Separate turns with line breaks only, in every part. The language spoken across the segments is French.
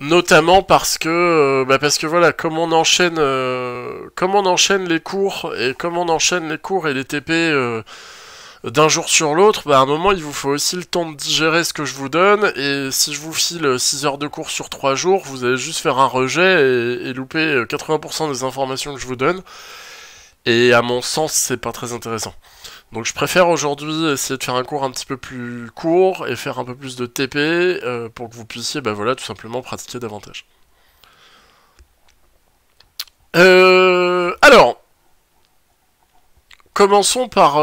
Notamment parce que voilà, comme on enchaîne les cours et les TP d'un jour sur l'autre, bah à un moment il vous faut aussi le temps de digérer ce que je vous donne, et si je vous file 6 heures de cours sur 3 jours, vous allez juste faire un rejet et louper 80% des informations que je vous donne, et à mon sens c'est pas très intéressant. Donc je préfère aujourd'hui essayer de faire un cours un petit peu plus court et faire un peu plus de TP pour que vous puissiez bah voilà, tout simplement pratiquer davantage. Alors, commençons par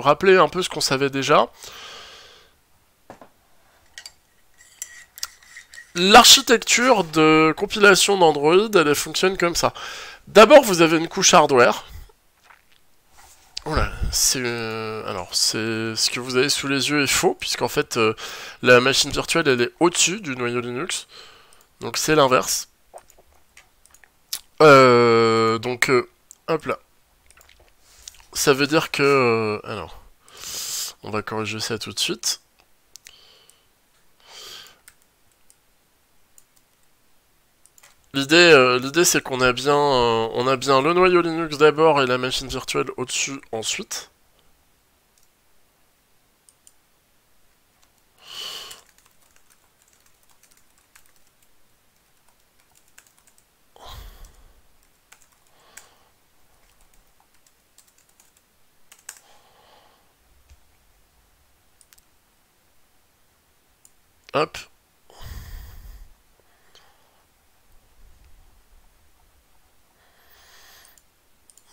rappeler un peu ce qu'on savait déjà. L'architecture de compilation d'Android, elle fonctionne comme ça. D'abord, vous avez une couche hardware. Voilà, alors c'est ce que vous avez sous les yeux est faux, puisqu'en fait la machine virtuelle elle est au-dessus du noyau Linux, donc c'est l'inverse. Hop là. Ça veut dire que alors, on va corriger ça tout de suite. L'idée c'est qu'on a on a bien le noyau Linux d'abord et la machine virtuelle au-dessus ensuite. Hop.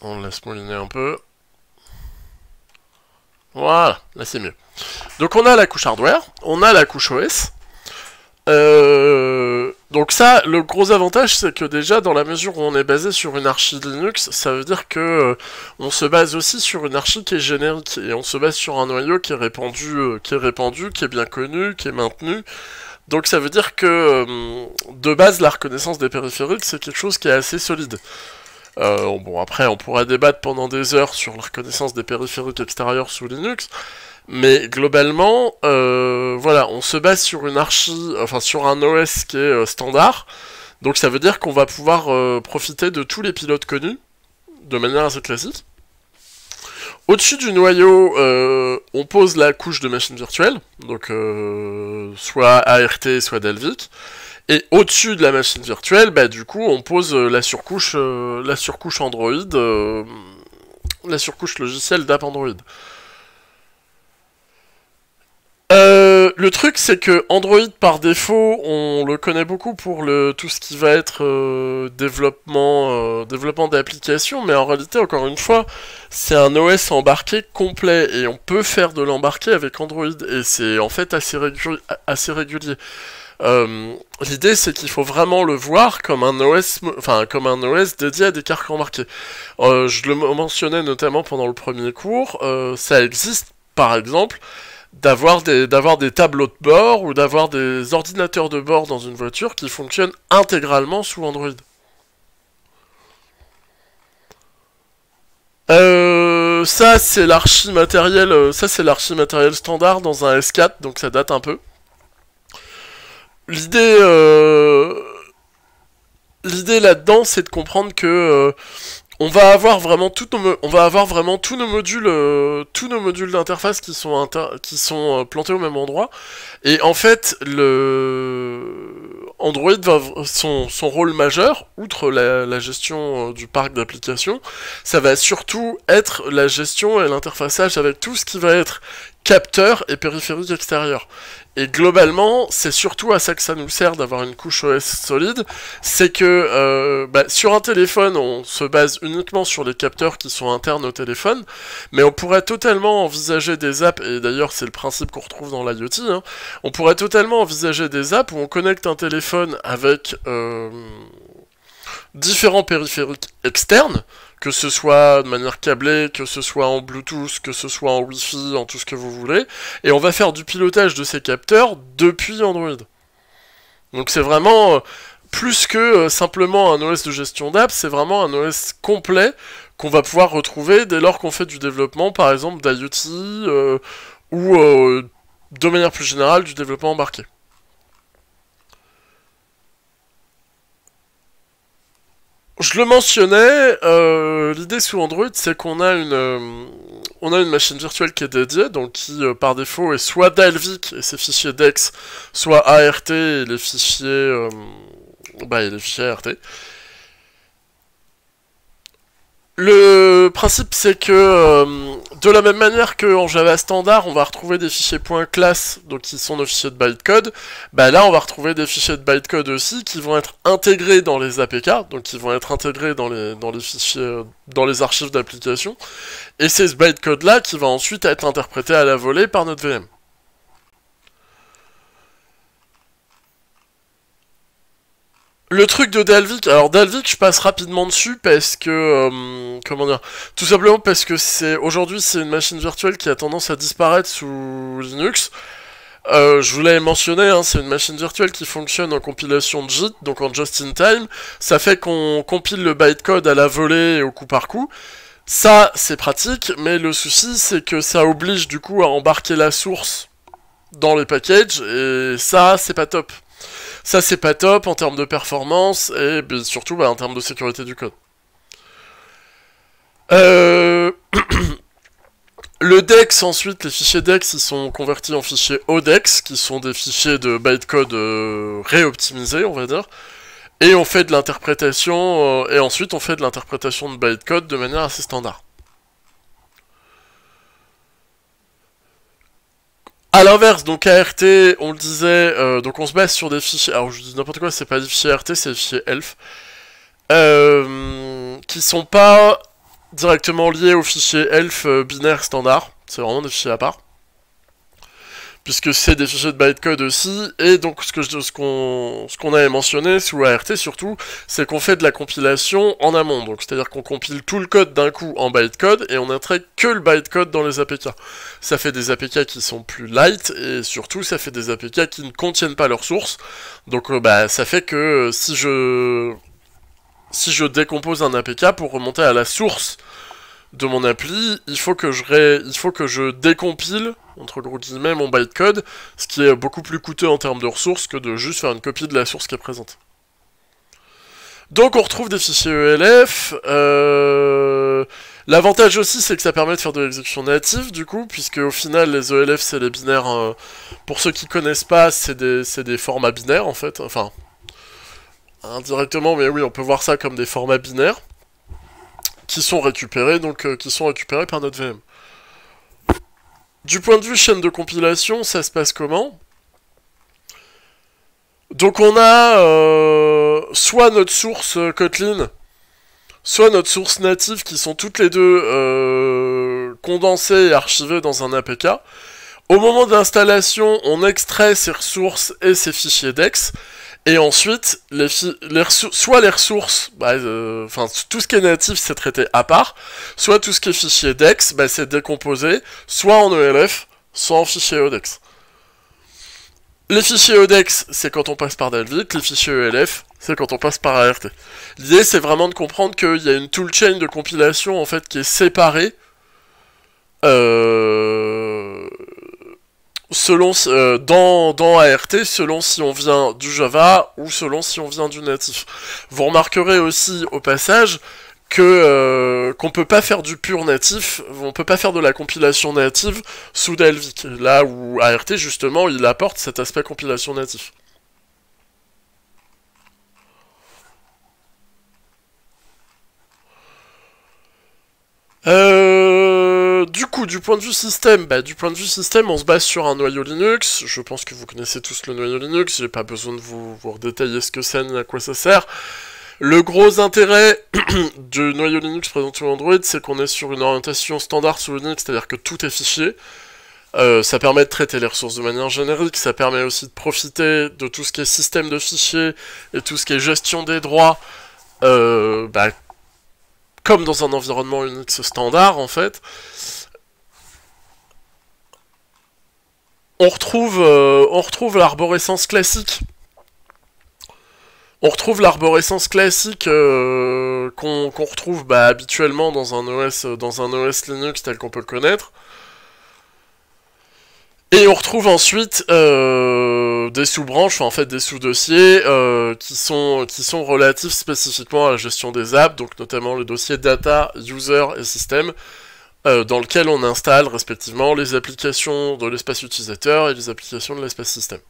On laisse mouliner un peu. Voilà, là c'est mieux. Donc on a la couche hardware, on a la couche OS. Donc ça, le gros avantage, c'est que déjà, dans la mesure où on est basé sur une archi Linux, ça veut dire que on se base aussi sur une archi qui est générique, et on se base sur un noyau qui est répandu, qui est bien connu, qui est maintenu. Donc ça veut dire que, de base, la reconnaissance des périphériques, c'est quelque chose qui est assez solide. Bon, après, on pourra débattre pendant des heures sur la reconnaissance des périphériques extérieurs sous Linux, mais globalement, voilà, on se base sur une archi, enfin sur un OS qui est standard, donc ça veut dire qu'on va pouvoir profiter de tous les pilotes connus, de manière assez classique. Au-dessus du noyau, on pose la couche de machine virtuelle, donc soit ART, soit Dalvik. Et au-dessus de la machine virtuelle, bah du coup, on pose la surcouche Android, la surcouche logicielle d'app Android. Le truc, c'est que Android par défaut, on le connaît beaucoup pour tout ce qui va être développement d'applications, mais en réalité, encore une fois, c'est un OS embarqué complet et on peut faire de l'embarqué avec Android et c'est en fait assez régulier. L'idée, c'est qu'il faut vraiment le voir comme un OS, comme un OS dédié à des cartes embarquées. Je le mentionnais notamment pendant le premier cours, ça existe, par exemple, d'avoir des tableaux de bord ou d'avoir des ordinateurs de bord dans une voiture qui fonctionnent intégralement sous Android. Ça c'est l'archi matériel standard dans un S4, donc ça date un peu. L'idée, l'idée là-dedans, c'est de comprendre que on va avoir vraiment tous nos modules d'interface qui sont plantés au même endroit. Et en fait, Android son rôle majeur, outre la gestion du parc d'applications, ça va surtout être la gestion et l'interfaçage avec tout ce qui va être capteur et périphérique extérieur. Et globalement, c'est surtout à ça que ça nous sert d'avoir une couche OS solide, c'est que sur un téléphone, on se base uniquement sur les capteurs qui sont internes au téléphone, mais on pourrait totalement envisager des apps, et d'ailleurs c'est le principe qu'on retrouve dans l'IoT, hein, on pourrait totalement envisager des apps où on connecte un téléphone avec différents périphériques externes, que ce soit de manière câblée, que ce soit en Bluetooth, que ce soit en Wi-Fi, en tout ce que vous voulez, et on va faire du pilotage de ces capteurs depuis Android. Donc c'est vraiment plus que simplement un OS de gestion d'app, c'est vraiment un OS complet qu'on va pouvoir retrouver dès lors qu'on fait du développement, par exemple d'IoT ou de manière plus générale du développement embarqué. Je le mentionnais, l'idée sous Android, c'est qu'on a on a une machine virtuelle qui est dédiée, donc qui par défaut est soit Dalvik et ses fichiers DEX, soit ART et les fichiers, et les fichiers ART. Le principe, c'est que de la même manière qu'en Java standard, on va retrouver des fichiers .class, donc qui sont nos fichiers de bytecode, bah là, on va retrouver des fichiers de bytecode aussi qui vont être intégrés dans les APK, donc qui vont être intégrés dans les fichiers, dans les archives d'application, et c'est ce bytecode-là qui va ensuite être interprété à la volée par notre VM. Le truc de Dalvik, alors Dalvik, je passe rapidement dessus parce que, comment dire, tout simplement parce que aujourd'hui c'est une machine virtuelle qui a tendance à disparaître sous Linux. Je vous l'avais mentionné, hein, c'est une machine virtuelle qui fonctionne en compilation de JIT, donc en just in time. Ça fait qu'on compile le bytecode à la volée et au coup par coup. Ça, c'est pratique, mais le souci, c'est que ça oblige du coup à embarquer la source dans les packages, et ça, c'est pas top. Ça, c'est pas top en termes de performance et surtout en termes de sécurité du code. Le DEX, ensuite, les fichiers DEX, ils sont convertis en fichiers ODEX, qui sont des fichiers de bytecode réoptimisés, on va dire. Et on fait de l'interprétation, et ensuite on fait de l'interprétation de bytecode de manière assez standard. A l'inverse, donc ART, on le disait, donc on se base sur des fichiers, alors je dis n'importe quoi, c'est pas des fichiers ART, c'est des fichiers ELF, qui sont pas directement liés aux fichiers ELF binaire standard, c'est vraiment des fichiers à part, puisque c'est des fichiers de bytecode aussi, et donc ce qu'on avait mentionné sous ART surtout, c'est qu'on fait de la compilation en amont, donc c'est-à-dire qu'on compile tout le code d'un coup en bytecode, et on n'intègre que le bytecode dans les APK. Ça fait des APK qui sont plus light, et surtout ça fait des APK qui ne contiennent pas leurs sources, donc ça fait que si je décompose un APK pour remonter à la source de mon appli, il faut que je décompile, entre gros guillemets, mon bytecode, ce qui est beaucoup plus coûteux en termes de ressources que de juste faire une copie de la source qui est présente. Donc on retrouve des fichiers ELF, l'avantage aussi c'est que ça permet de faire de l'exécution native du coup, puisque au final les ELF c'est les binaires, pour ceux qui connaissent pas, c'est des formats binaires en fait, enfin, indirectement, mais oui on peut voir ça comme des formats binaires, qui sont récupérés, par notre VM. Du point de vue chaîne de compilation, ça se passe comment? Donc on a soit notre source Kotlin, soit notre source native, qui sont toutes les deux condensées et archivées dans un APK. Au moment de l'installation, on extrait ces ressources et ces fichiers DEX, et ensuite, soit les ressources, tout ce qui est natif, c'est traité à part, soit tout ce qui est fichier DEX, c'est décomposé, soit en ELF, soit en fichier ODEX. Les fichiers ODEX, c'est quand on passe par Dalvik, les fichiers ELF, c'est quand on passe par ART. L'idée, c'est vraiment de comprendre qu'il y a une toolchain de compilation, en fait, qui est séparée, selon dans ART, selon si on vient du Java ou selon si on vient du natif. Vous remarquerez aussi au passage que qu'on peut pas faire du pur natif, on peut pas faire de la compilation native sous Dalvik, là où ART justement il apporte cet aspect compilation natif. Du coup, du point de vue système, on se base sur un noyau Linux. Je pense que vous connaissez tous le noyau Linux, j'ai pas besoin de vous redétailler ce que c'est ni à quoi ça sert. Le gros intérêt du noyau Linux présent sous Android, c'est qu'on est sur une orientation standard sous Linux, c'est-à-dire que tout est fichier. Ça permet de traiter les ressources de manière générique, ça permet aussi de profiter de tout ce qui est système de fichiers et tout ce qui est gestion des droits, comme dans un environnement Unix standard en fait. On retrouve l'arborescence classique. On retrouve l'arborescence classique qu'on retrouve habituellement dans un OS Linux tel qu'on peut le connaître. Et on retrouve ensuite des sous-branches, en fait des sous-dossiers qui sont relatifs spécifiquement à la gestion des apps, donc notamment le dossier data, user et système, dans lequel on installe respectivement les applications de l'espace utilisateur et les applications de l'espace système.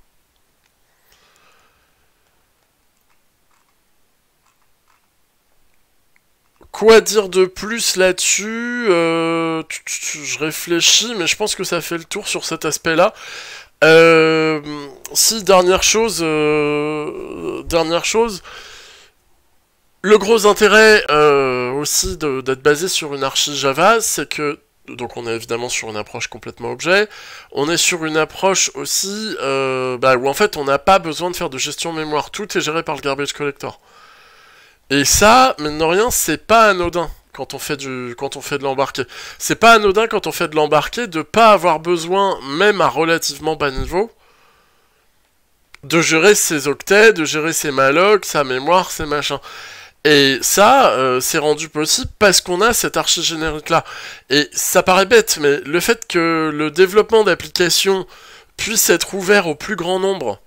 Quoi dire de plus là-dessus Je réfléchis, mais je pense que ça fait le tour sur cet aspect-là. Si, dernière chose, le gros intérêt aussi d'être basé sur une archi Java, c'est que, donc on est évidemment sur une approche complètement objet, on est sur une approche aussi où en fait on n'a pas besoin de faire de gestion mémoire, tout est géré par le garbage collector. Et ça, mine de rien, c'est pas anodin quand on fait de l'embarqué. C'est pas anodin quand on fait de l'embarqué de pas avoir besoin, même à relativement bas niveau, de gérer ses octets, de gérer ses mallocs, sa mémoire, ses machins. Et ça, c'est rendu possible parce qu'on a cette archi générique là. Et ça paraît bête, mais le fait que le développement d'applications puisse être ouvert au plus grand nombre,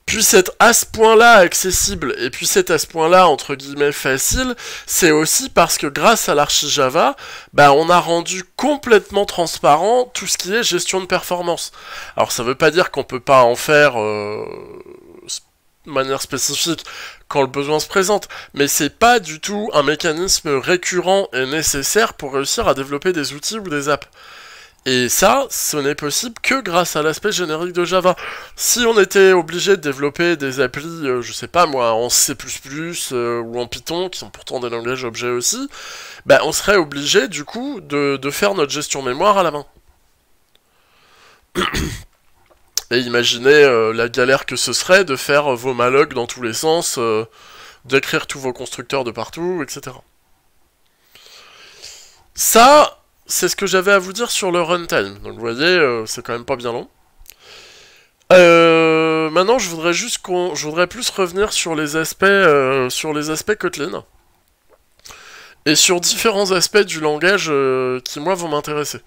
puisse être à ce point-là accessible et puisse être à ce point-là entre guillemets facile, c'est aussi parce que grâce à l'archi Java, on a rendu complètement transparent tout ce qui est gestion de performance. Alors ça veut pas dire qu'on peut pas en faire de manière spécifique quand le besoin se présente, mais c'est pas du tout un mécanisme récurrent et nécessaire pour réussir à développer des outils ou des apps. Et ça, ce n'est possible que grâce à l'aspect générique de Java. Si on était obligé de développer des applis, je sais pas moi, en C++ ou en Python, qui sont pourtant des langages objets aussi, on serait obligé du coup de faire notre gestion mémoire à la main. Et imaginez la galère que ce serait de faire vos mallocs dans tous les sens, d'écrire tous vos constructeurs de partout, etc. Ça, c'est ce que j'avais à vous dire sur le runtime. Donc vous voyez, c'est quand même pas bien long. Maintenant, je voudrais plus revenir sur les aspects Kotlin et sur différents aspects du langage qui moi vont m'intéresser.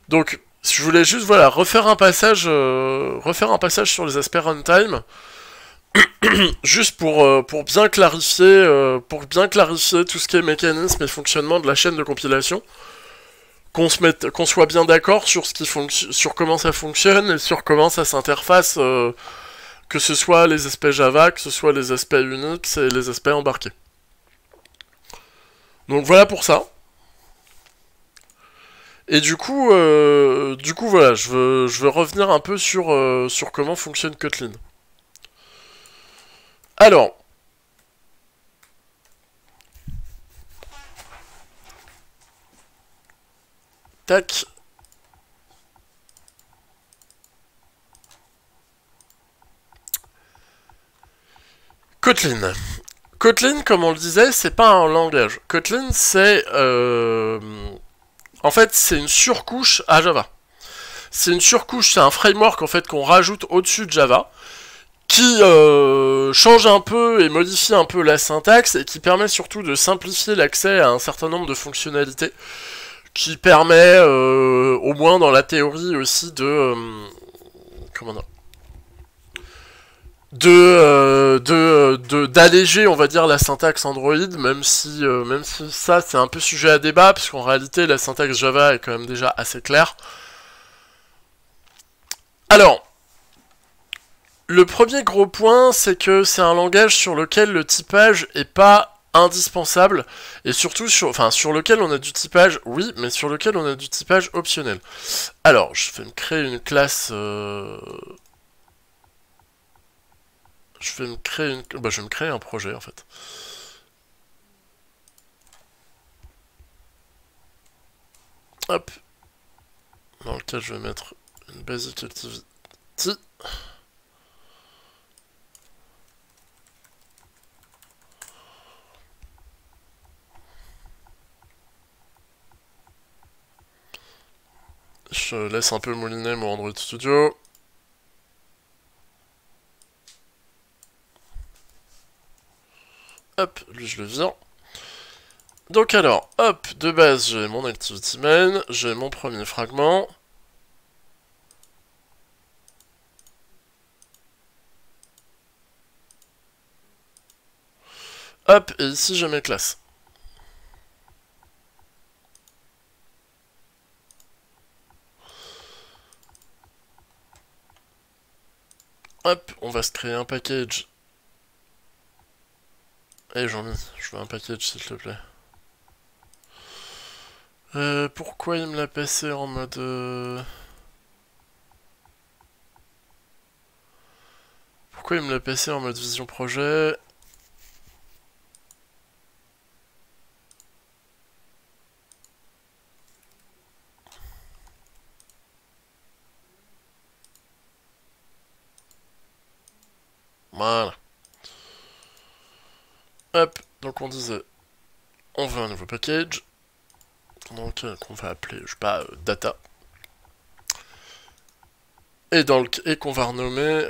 Donc, je voulais juste refaire un passage sur les aspects runtime, juste pour bien clarifier tout ce qui est mécanisme et fonctionnement de la chaîne de compilation. Qu'on soit bien d'accord sur sur comment ça fonctionne et sur comment ça s'interface, que ce soit les aspects Java, que ce soit les aspects Unix et les aspects embarqués. Donc voilà pour ça. Et du coup voilà, je veux revenir un peu sur comment fonctionne Kotlin. Alors, tac. Kotlin. Kotlin, comme on le disait, c'est pas un langage. Kotlin, c'est... en fait, c'est une surcouche à Java. C'est une surcouche, c'est un framework en fait qu'on rajoute au-dessus de Java, qui change un peu et modifie un peu la syntaxe, et qui permet surtout de simplifier l'accès à un certain nombre de fonctionnalités, qui permet, au moins dans la théorie aussi, d'alléger, on va dire, la syntaxe Android, même si ça c'est un peu sujet à débat, parce qu'en réalité la syntaxe Java est quand même déjà assez claire. Alors, le premier gros point, c'est que c'est un langage sur lequel le typage est pas indispensable, et surtout sur lequel on a du typage, oui, mais sur lequel on a du typage optionnel. Alors, je vais me créer une classe... je vais me créer un projet, en fait. Hop. Dans lequel je vais mettre une basic activity. Je laisse un peu mouliner mon Android Studio. Hop, lui je le vire. Donc alors, hop, de base j'ai mon activity main, j'ai mon premier fragment. Hop, et ici j'ai mes classes. Hop, on va se créer un package. Eh Jean-Mi, je veux un package s'il te plaît. Pourquoi il me l'a passé en mode... Pourquoi il me l'a passé en mode vision projet? Voilà. Hop, donc on disait, on veut un nouveau package, donc qu'on va appeler, je sais pas, data. Et, et qu'on va renommer...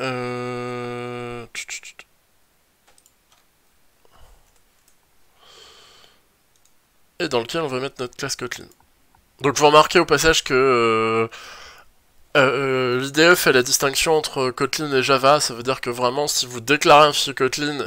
Et dans lequel on va mettre notre classe Kotlin. Donc vous remarquez au passage que l'IDE fait la distinction entre Kotlin et Java. Ça veut dire que vraiment, si vous déclarez un fichier Kotlin,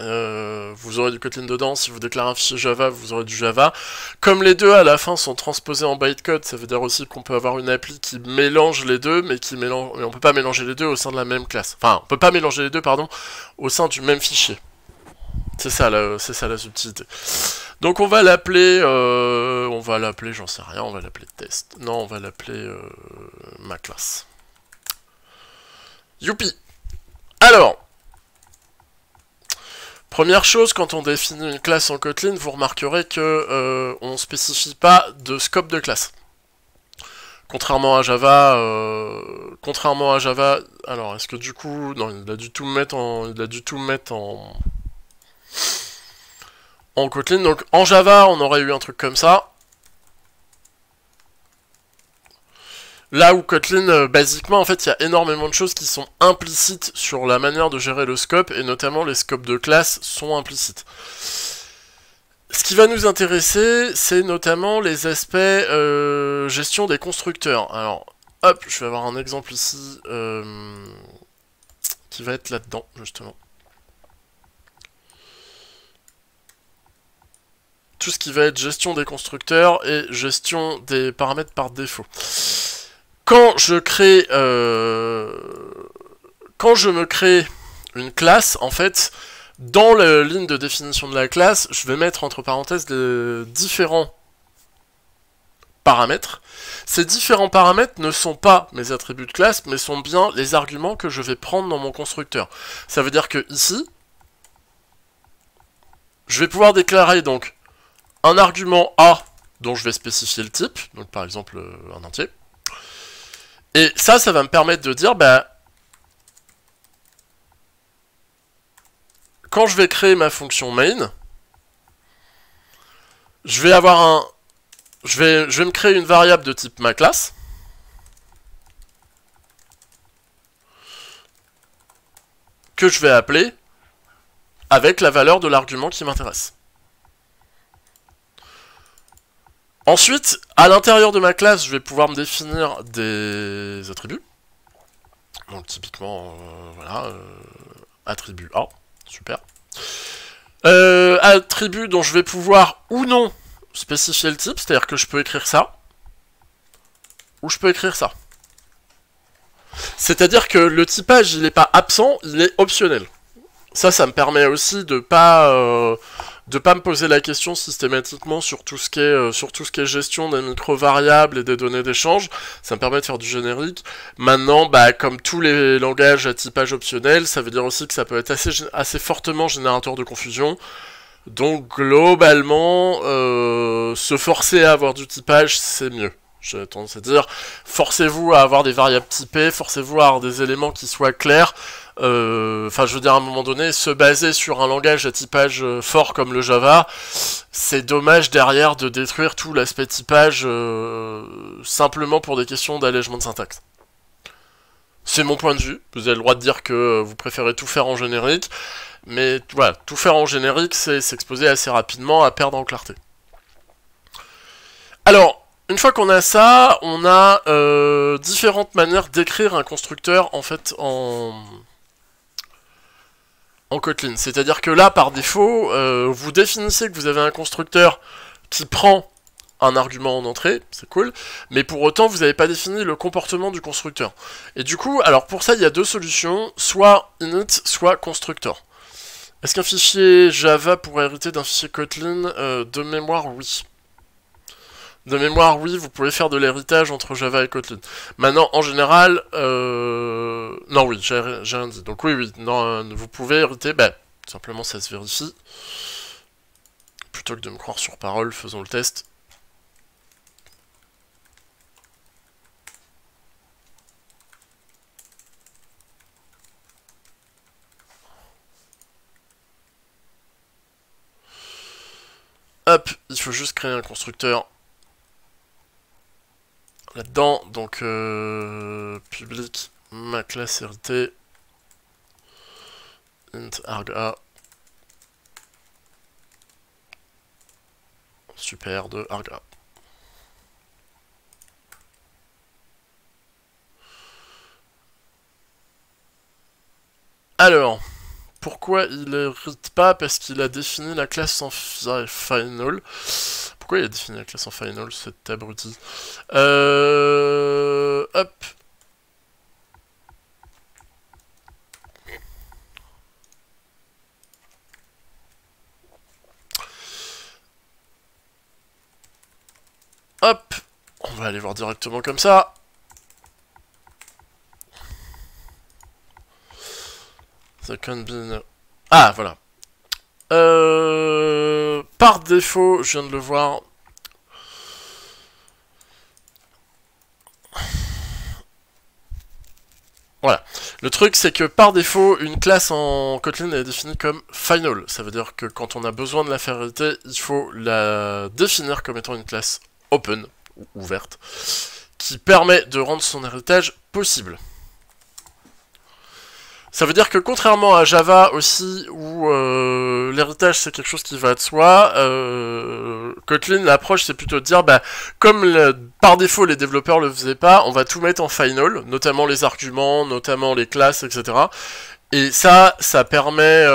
vous aurez du Kotlin dedans. Si vous déclarez un fichier Java, vous aurez du Java. Comme les deux à la fin sont transposés en bytecode, ça veut dire aussi qu'on peut avoir une appli qui mélange les deux, mais on peut pas mélanger les deux au sein de la même classe. Enfin, on peut pas mélanger les deux, pardon, au sein du même fichier. C'est ça la subtilité. Donc on va l'appeler, j'en sais rien, on va l'appeler test. Non, on va l'appeler ma classe. Youpi. Alors, première chose, quand on définit une classe en Kotlin, vous remarquerez que on spécifie pas de scope de classe. Contrairement à Java, alors est-ce que du coup, non, il a dû tout mettre en Kotlin. Donc en Java, on aurait eu un truc comme ça. Là où Kotlin, basiquement, en fait, il y a énormément de choses qui sont implicites sur la manière de gérer le scope, et notamment les scopes de classe sont implicites. Ce qui va nous intéresser, c'est notamment les aspects gestion des constructeurs. Alors, hop, je vais avoir un exemple ici qui va être là-dedans, justement. Tout ce qui va être gestion des constructeurs et gestion des paramètres par défaut. Quand je me crée une classe, en fait, dans la ligne de définition de la classe, je vais mettre entre parenthèses les différents paramètres. Ces différents paramètres ne sont pas mes attributs de classe, mais sont bien les arguments que je vais prendre dans mon constructeur. Ça veut dire que ici, je vais pouvoir déclarer donc un argument A dont je vais spécifier le type, donc par exemple un entier. Et ça va me permettre de dire, bah, quand je vais créer ma fonction main, je vais me créer une variable de type ma classe, que je vais appeler avec la valeur de l'argument qui m'intéresse. Ensuite, à l'intérieur de ma classe, je vais pouvoir me définir des attributs. Donc typiquement, voilà, attribut A, super. Attribut dont je vais pouvoir ou non spécifier le type, c'est-à-dire que je peux écrire ça, ou je peux écrire ça. C'est-à-dire que le typage, il n'est pas absent, il est optionnel. Ça me permet aussi de pas me poser la question systématiquement sur tout ce qui est gestion des micro-variables et des données d'échange. Ça me permet de faire du générique. Maintenant, bah, comme tous les langages à typage optionnel, ça veut dire aussi que ça peut être assez fortement générateur de confusion. Donc globalement, se forcer à avoir du typage, c'est mieux. J'ai tendance à dire, forcez-vous à avoir des variables typées, forcez-vous à avoir des éléments qui soient clairs. Enfin, je veux dire, à un moment donné, se baser sur un langage à typage fort comme le Java, c'est dommage derrière de détruire tout l'aspect typage simplement pour des questions d'allègement de syntaxe. C'est mon point de vue. Vous avez le droit de dire que vous préférez tout faire en générique, mais voilà, tout faire en générique, c'est s'exposer assez rapidement à perdre en clarté. Alors, une fois qu'on a ça, on a différentes manières d'écrire un constructeur en fait en Kotlin. C'est-à-dire que là, par défaut, vous définissez que vous avez un constructeur qui prend un argument en entrée, c'est cool, mais pour autant, vous n'avez pas défini le comportement du constructeur. Et du coup, alors pour ça, il y a deux solutions, soit init, soit constructor. Est-ce qu'un fichier Java pourrait hériter d'un fichier Kotlin? De mémoire, oui. De mémoire, oui, vous pouvez faire de l'héritage entre Java et Kotlin. Maintenant, en général, non, oui, j'ai rien dit. Donc oui, non, vous pouvez hériter, bah, tout simplement, ça se vérifie. Plutôt que de me croire sur parole, faisons le test. Hop, il faut juste créer un constructeur là-dedans, donc public, ma classe héritée, int arga, super de arga. Alors, pourquoi il hérite pas? Parce qu'il a défini la classe en final. Pourquoi il a défini la classe en final, cet abruti? Hop. Hop. On va aller voir directement comme ça. The can be... Ah, voilà. Par défaut, je viens de le voir. Voilà. Le truc, c'est que par défaut, une classe en Kotlin est définie comme final. Ça veut dire que quand on a besoin de la faire hériter, il faut la définir comme étant une classe open, ou ouverte, qui permet de rendre son héritage possible. Ça veut dire que contrairement à Java aussi, où l'héritage c'est quelque chose qui va de soi, Kotlin, l'approche c'est plutôt de dire, bah, comme par défaut les développeurs le faisaient pas, on va tout mettre en final, notamment les arguments, notamment les classes, etc. Et ça permet,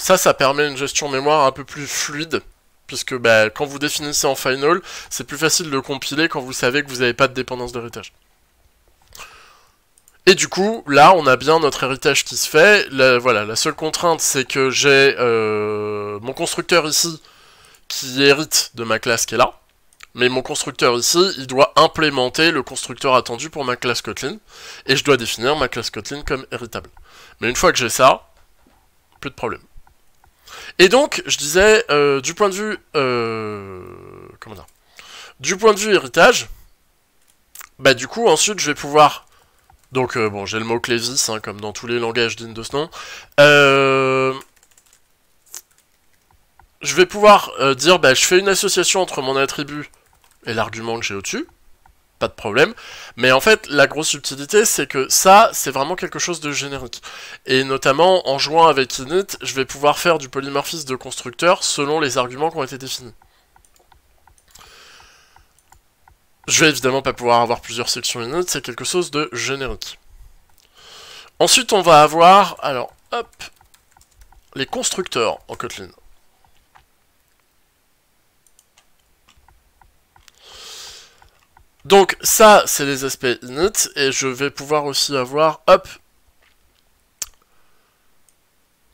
ça permet une gestion mémoire un peu plus fluide, puisque bah, quand vous définissez en final, c'est plus facile de compiler quand vous savez que vous n'avez pas de dépendance d'héritage. Et du coup, là, on a bien notre héritage qui se fait. Voilà, la seule contrainte, c'est que j'ai mon constructeur ici qui hérite de ma classe qui est là. Mais mon constructeur ici, il doit implémenter le constructeur attendu pour ma classe Kotlin. Et je dois définir ma classe Kotlin comme héritable. Mais une fois que j'ai ça, plus de problème. Et donc, je disais, du point de vue... comment dire? Du point de vue héritage, bah du coup, ensuite, je vais pouvoir... Donc, bon, j'ai le mot-clé vis, hein, comme dans tous les langages dignes de ce nom. Je vais pouvoir dire, bah, je fais une association entre mon attribut et l'argument que j'ai au-dessus. Pas de problème. Mais en fait, la grosse subtilité, c'est que ça, c'est vraiment quelque chose de générique. Et notamment, en jouant avec init, je vais pouvoir faire du polymorphisme de constructeur selon les arguments qui ont été définis. Je vais évidemment pas pouvoir avoir plusieurs sections init, c'est quelque chose de générique. Ensuite, on va avoir, alors, hop, les constructeurs en Kotlin. Donc ça, c'est les aspects init, et je vais pouvoir aussi avoir, hop,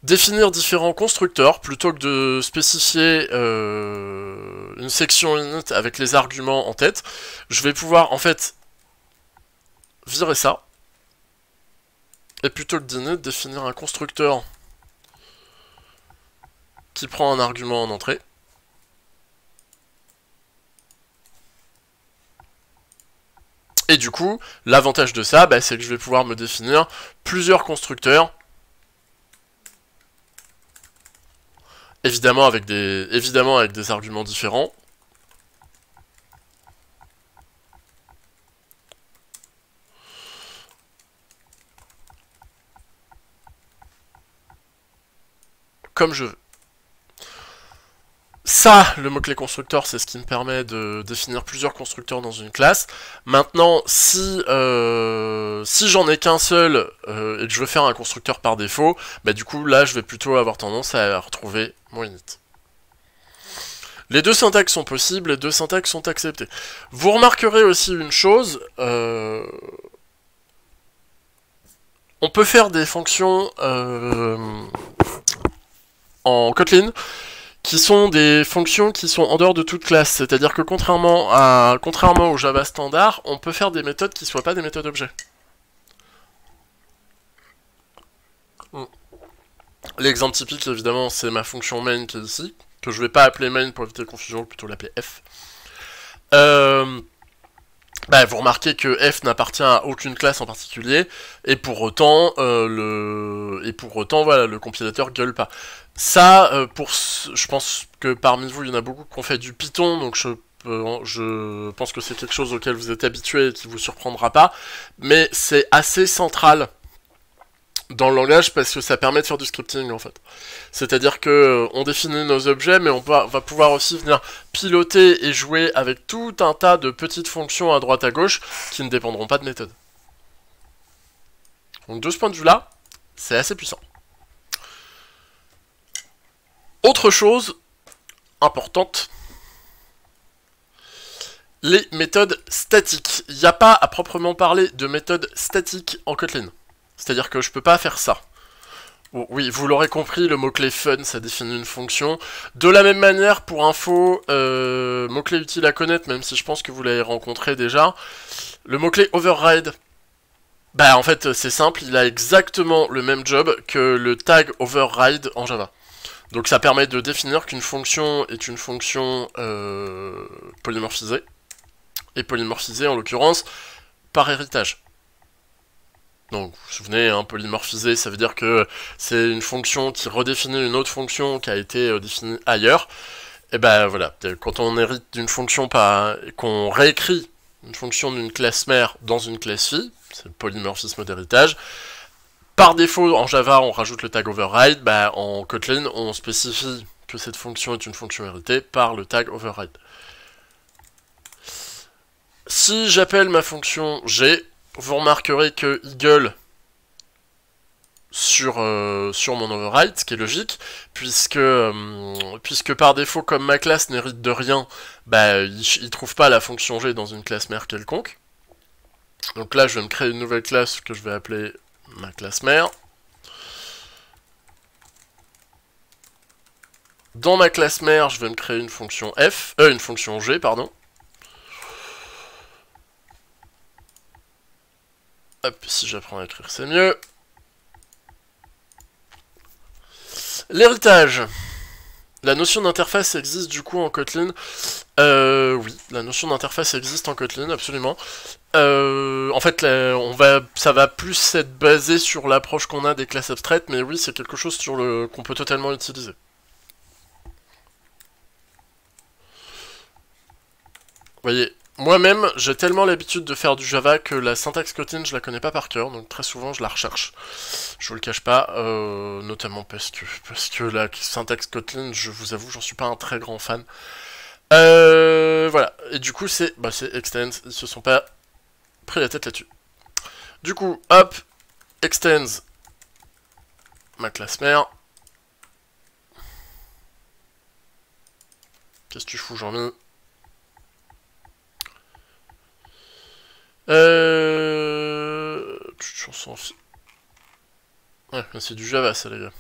définir différents constructeurs, plutôt que de spécifier une section init avec les arguments en tête. Je vais pouvoir, en fait, virer ça, et plutôt que d'init, définir un constructeur qui prend un argument en entrée. Et du coup, l'avantage de ça, bah, c'est que je vais pouvoir me définir plusieurs constructeurs, évidemment avec des arguments différents. Comme je veux. ça, le mot-clé constructeur, c'est ce qui me permet de définir plusieurs constructeurs dans une classe. Maintenant, si j'en ai qu'un seul et que je veux faire un constructeur par défaut, bah du coup, là, je vais plutôt avoir tendance à retrouver mon init. Les deux syntaxes sont possibles, les deux syntaxes sont acceptées. Vous remarquerez aussi une chose, on peut faire des fonctions en Kotlin qui sont des fonctions qui sont en dehors de toute classe. C'est-à-dire que contrairement au Java standard, on peut faire des méthodes qui ne soient pas des méthodes objets. L'exemple typique, évidemment, c'est ma fonction main qui est ici, que je ne vais pas appeler main pour éviter confusion, plutôt l'appeler f. Vous remarquez que f n'appartient à aucune classe en particulier, et pour autant, voilà, le compilateur gueule pas. Ça, je pense que parmi vous, il y en a beaucoup qui ont fait du Python, donc je pense que c'est quelque chose auquel vous êtes habitué et qui vous surprendra pas, mais c'est assez central dans le langage parce que ça permet de faire du scripting en fait. C'est-à-dire que on définit nos objets, mais on va pouvoir aussi venir piloter et jouer avec tout un tas de petites fonctions à droite à gauche qui ne dépendront pas de méthode. Donc de ce point de vue-là, c'est assez puissant. Autre chose importante, les méthodes statiques. Il n'y a pas à proprement parler de méthodes statiques en Kotlin. C'est-à-dire que je peux pas faire ça. Bon, oui, vous l'aurez compris, le mot-clé fun, ça définit une fonction. De la même manière, pour info, mot-clé utile à connaître, même si je pense que vous l'avez rencontré déjà, le mot-clé override. En fait, c'est simple, il a exactement le même job que le tag override en Java. Donc ça permet de définir qu'une fonction est une fonction polymorphisée. Et polymorphisée, en l'occurrence, par héritage. Donc, vous vous souvenez, polymorphisé, ça veut dire que c'est une fonction qui redéfinit une autre fonction qui a été définie ailleurs. Et voilà, quand on hérite d'une fonction, qu'on réécrit une fonction d'une classe mère dans une classe fille, c'est le polymorphisme d'héritage. Par défaut, en Java, on rajoute le tag override, en Kotlin, on spécifie que cette fonction est une fonction héritée par le tag override. Si j'appelle ma fonction g, vous remarquerez que il gueule sur mon override, ce qui est logique, puisque par défaut, comme ma classe n'hérite de rien, il trouve pas la fonction g dans une classe mère quelconque. Donc là, je vais me créer une nouvelle classe que je vais appeler ma classe mère. Dans ma classe mère, je vais me créer une fonction une fonction g, pardon. Hop, si j'apprends à écrire, c'est mieux. L'héritage. La notion d'interface existe du coup en Kotlin. Oui, la notion d'interface existe en Kotlin, absolument. En fait, ça va plus être basé sur l'approche qu'on a des classes abstraites, mais oui, c'est quelque chose qu'on peut totalement utiliser. Vous voyez, moi-même, j'ai tellement l'habitude de faire du Java que la syntaxe Kotlin, je la connais pas par cœur, donc très souvent, je la recherche. Je vous le cache pas, notamment parce que la syntaxe Kotlin, je vous avoue, j'en suis pas un très grand fan. Voilà, et du coup, c'est extends, ils se sont pas pris la tête là-dessus. Du coup, hop, extends ma classe mère. Qu'est-ce que tu fous, Jean-Mi? On s'en fiche. Ouais, c'est du Java, ça, les gars.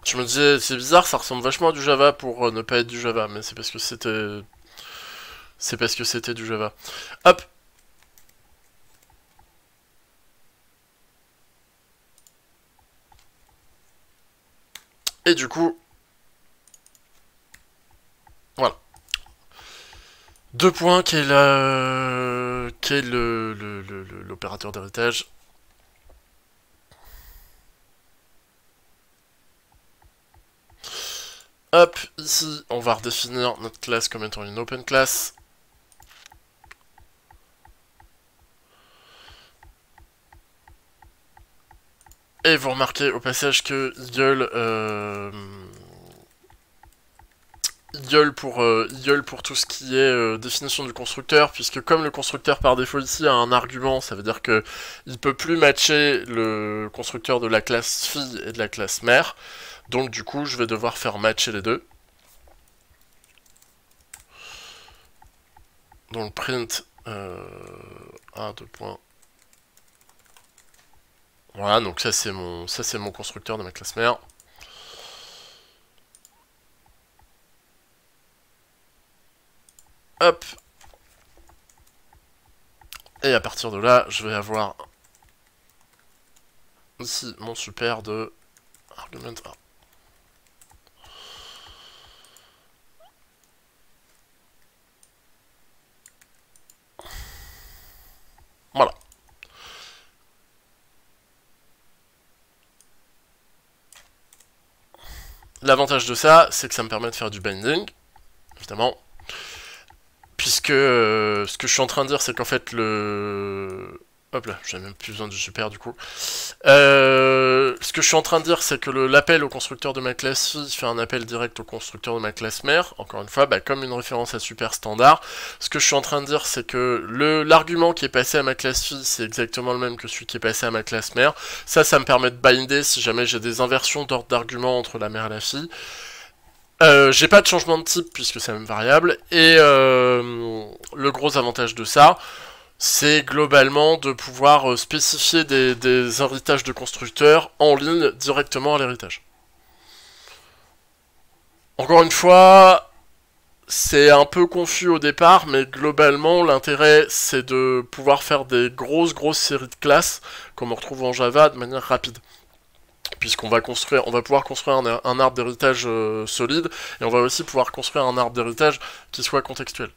Je me disais, c'est bizarre, ça ressemble vachement à du Java pour ne pas être du Java, mais c'est parce que c'était... C'est parce que c'était du Java. Hop. Et du coup... Voilà. Deux points, qui est l'opérateur d'héritage. Hop, ici, on va redéfinir notre classe comme étant une open class. Et vous remarquez au passage que il gueule pour tout ce qui est définition du constructeur, puisque comme le constructeur par défaut ici a un argument, ça veut dire que il peut plus matcher le constructeur de la classe fille et de la classe mère, donc du coup je vais devoir faire matcher les deux. Donc print A2 points. Voilà, donc ça c'est mon constructeur de ma classe mère. Hop. Et à partir de là, je vais avoir ici mon super de argument A. Voilà. L'avantage de ça, c'est que ça me permet de faire du binding, évidemment. Puisque ce que je suis en train de dire, c'est qu'en fait le... Hop là, j'ai même plus besoin du super du coup. Ce que je suis en train de dire, c'est que l'appel au constructeur de ma classe fille fait un appel direct au constructeur de ma classe mère. Encore une fois, bah, comme une référence à super standard. Ce que je suis en train de dire, c'est que l'argument qui est passé à ma classe fille, c'est exactement le même que celui qui est passé à ma classe mère. Ça me permet de binder si jamais j'ai des inversions d'ordre d'argument entre la mère et la fille. J'ai pas de changement de type puisque c'est la même variable. Et le gros avantage de ça, c'est globalement de pouvoir spécifier des héritages de constructeurs en ligne directement à l'héritage. Encore une fois, c'est un peu confus au départ, mais globalement, l'intérêt, c'est de pouvoir faire des grosses séries de classes, comme on retrouve en Java, de manière rapide. Puisqu'on va pouvoir construire un arbre d'héritage solide, et on va aussi pouvoir construire un arbre d'héritage qui soit contextuel.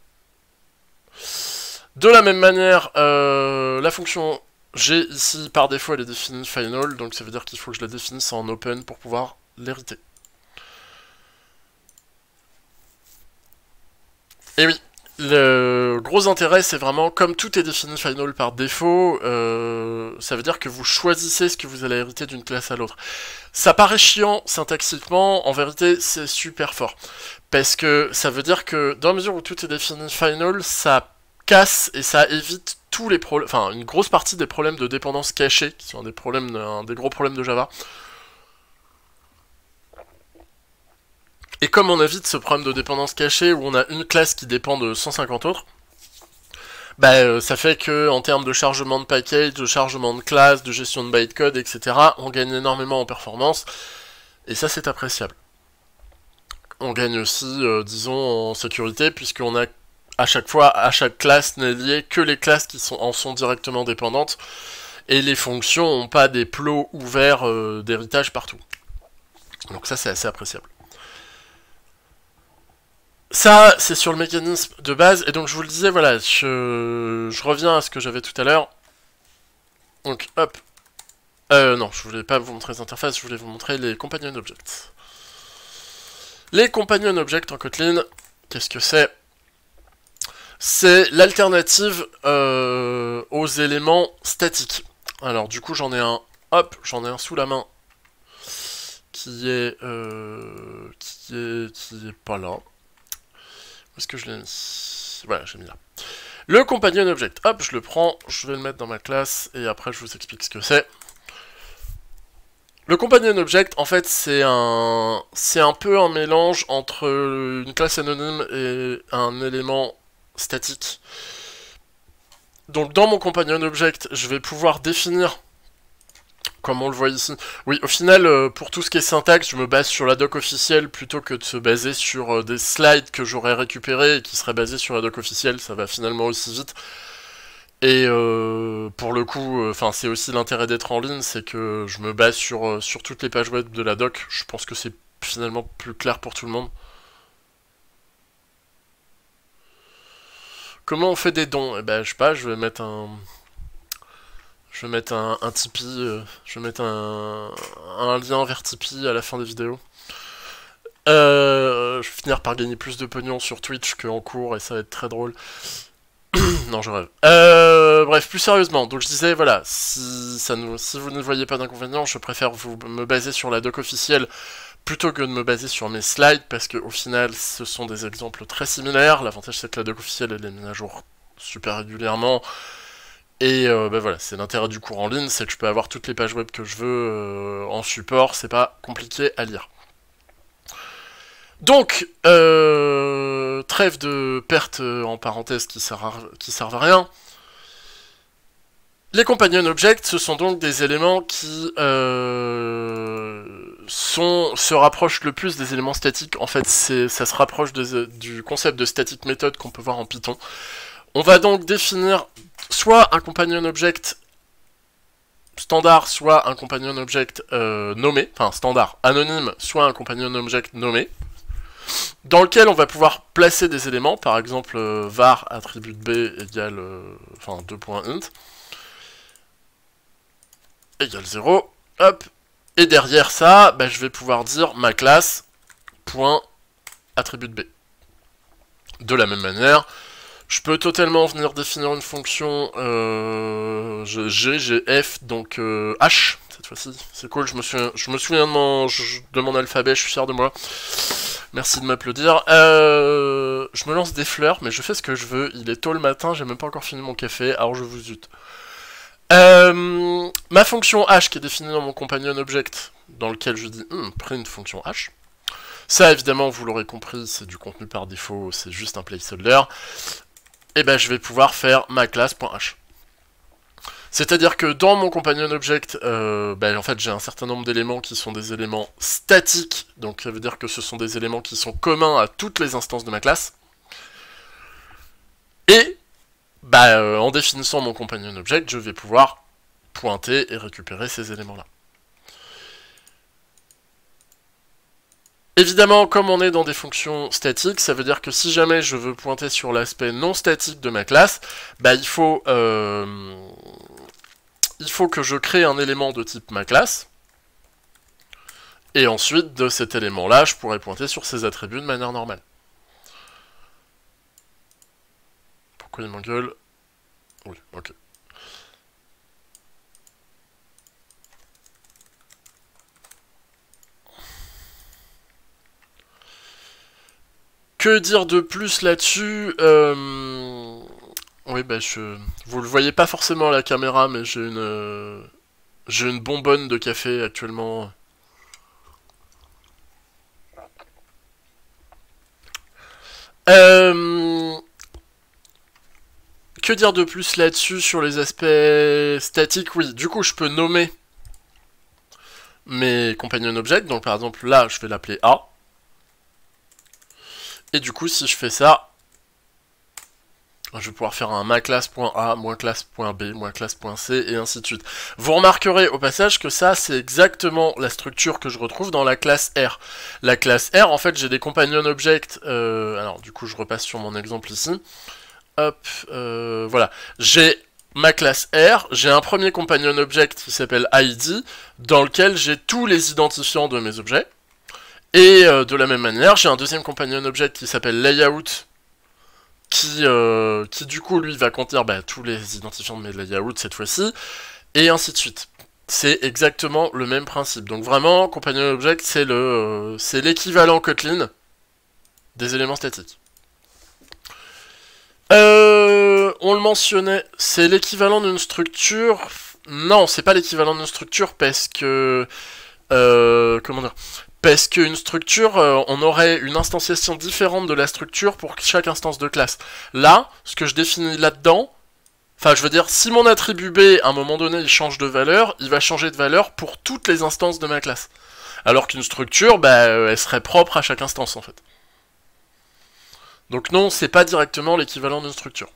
De la même manière, la fonction G ici, par défaut, elle est définie final, donc ça veut dire qu'il faut que je la définisse en open pour pouvoir l'hériter. Et oui, le gros intérêt, c'est vraiment, comme tout est défini final par défaut, ça veut dire que vous choisissez ce que vous allez hériter d'une classe à l'autre. Ça paraît chiant syntaxiquement, en vérité, c'est super fort. Parce que ça veut dire que, dans la mesure où tout est défini final, ça casse et ça évite tous les problèmes, enfin, une grosse partie des problèmes de dépendance cachée, qui sont un des gros problèmes de Java. Et comme on évite ce problème de dépendance cachée où on a une classe qui dépend de 150 autres, bah, ça fait que en termes de chargement de package, de chargement de classe, de gestion de bytecode, etc., on gagne énormément en performance, et ça c'est appréciable. On gagne aussi, disons, en sécurité, puisqu'on a à chaque classe n'est lié que les classes qui en sont directement dépendantes, et les fonctions n'ont pas des plots ouverts d'héritage partout. Donc ça c'est assez appréciable. Ça, c'est sur le mécanisme de base, et donc je vous le disais, voilà, je reviens à ce que j'avais tout à l'heure. Donc, hop. Non, je voulais pas vous montrer les interfaces, je voulais vous montrer les companion objects. Les companion objects en Kotlin, qu'est-ce que c'est? C'est l'alternative aux éléments statiques. Alors, du coup, j'en ai un, hop, j'en ai un sous la main, qui est pas là. Est-ce que je l'ai mis? Voilà, j'ai mis là. Le companion object, hop, je le prends, je vais le mettre dans ma classe, et après je vous explique ce que c'est. Le companion object, en fait, c'est un peu un mélange entre une classe anonyme et un élément statique. Donc dans mon companion object, je vais pouvoir définir, comme on le voit ici. Oui, au final, pour tout ce qui est syntaxe, je me base sur la doc officielle plutôt que de se baser sur des slides que j'aurais récupérés et qui seraient basés sur la doc officielle. Ça va finalement aussi vite. Et pour le coup, c'est aussi l'intérêt d'être en ligne, c'est que je me base sur toutes les pages web de la doc. Je pense que c'est finalement plus clair pour tout le monde. Comment on fait des dons? Eh ben, je sais pas, je vais mettre un... Je vais mettre un Tipeee, je vais mettre un lien vers Tipeee à la fin des vidéos. Je vais finir par gagner plus de pognon sur Twitch qu'en cours et ça va être très drôle. Non, non, je rêve. Bref, plus sérieusement, donc je disais, voilà, si vous ne voyez pas d'inconvénient, je préfère me baser sur la doc officielle plutôt que de me baser sur mes slides, parce qu'au final, ce sont des exemples très similaires. L'avantage, c'est que la doc officielle, elle est mise à jour super régulièrement. Et bah voilà, c'est l'intérêt du cours en ligne, c'est que je peux avoir toutes les pages web que je veux en support, c'est pas compliqué à lire. Donc, trêve de pertes en parenthèse qui servent à rien. Les companion objects, ce sont donc des éléments qui se rapprochent le plus des éléments statiques. En fait, ça se rapproche du concept de static method qu'on peut voir en Python. On va donc définir soit un companion object standard, soit un companion object nommé, enfin standard anonyme, soit un companion object nommé, dans lequel on va pouvoir placer des éléments, par exemple var attribut b égale, enfin 2.int, égale 0, hop, et derrière ça, bah, je vais pouvoir dire ma classe, point, attribut b. De la même manière, je peux totalement venir définir une fonction G, F, donc H, cette fois-ci. C'est cool, je me souviens de mon alphabet, je suis fier de moi. Merci de m'applaudir. Je me lance des fleurs, mais je fais ce que je veux. Il est tôt le matin, j'ai même pas encore fini mon café, alors je vous zute. Ma fonction H qui est définie dans mon companion object, dans lequel je dis print fonction H. Ça, évidemment, vous l'aurez compris, c'est du contenu par défaut, c'est juste un placeholder. Et ben, je vais pouvoir faire ma classe.h. C'est-à-dire que dans mon companion object, en fait, j'ai un certain nombre d'éléments qui sont des éléments statiques, donc ça veut dire que ce sont des éléments qui sont communs à toutes les instances de ma classe. Et en définissant mon companion object, je vais pouvoir pointer et récupérer ces éléments-là. Évidemment, comme on est dans des fonctions statiques, ça veut dire que si jamais je veux pointer sur l'aspect non statique de ma classe, il faut que je crée un élément de type ma classe, et ensuite, de cet élément-là, je pourrais pointer sur ses attributs de manière normale. Pourquoi il m'engueule? Oui, ok. Que dire de plus là-dessus? Oui, vous le voyez pas forcément à la caméra, mais j'ai une bonbonne de café actuellement. Que dire de plus là-dessus sur les aspects statiques? Oui, du coup, je peux nommer mes companion objects. Donc, par exemple, là, je vais l'appeler A. Et du coup, si je fais ça, je vais pouvoir faire un maclasse.a, classe.b, classe.c, et ainsi de suite. Vous remarquerez au passage que ça, c'est exactement la structure que je retrouve dans la classe R. La classe R, en fait, j'ai des companion objects. Alors, du coup, je repasse sur mon exemple ici. Hop, voilà. J'ai ma classe R, j'ai un premier companion object qui s'appelle ID, dans lequel j'ai tous les identifiants de mes objets. Et de la même manière, j'ai un deuxième companion object qui s'appelle layout, qui du coup, lui, va contenir tous les identifiants de mes layouts cette fois-ci, et ainsi de suite. C'est exactement le même principe. Donc vraiment, companion object, c'est l'équivalent Kotlin des éléments statiques. On le mentionnait, c'est l'équivalent d'une structure. Non, c'est pas l'équivalent d'une structure parce que... comment dire? Parce qu'une structure, on aurait une instanciation différente de la structure pour chaque instance de classe. Là, ce que je définis là-dedans, enfin je veux dire, si mon attribut B, à un moment donné, il change de valeur, il va changer de valeur pour toutes les instances de ma classe. Alors qu'une structure, elle serait propre à chaque instance en fait. Donc non, c'est pas directement l'équivalent d'une structure.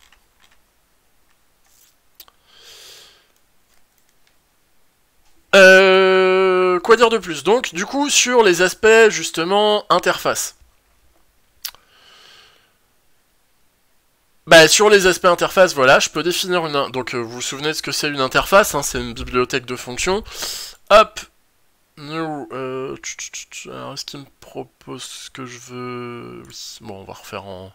Quoi dire de plus? Donc, du coup, sur les aspects, justement, interface. Sur les aspects interface, voilà, je peux définir une... Donc, vous vous souvenez de ce que c'est une interface, hein, c'est une bibliothèque de fonctions. Hop. New... alors, est-ce qu'il me propose ce que je veux... Oui, bon, on va refaire en...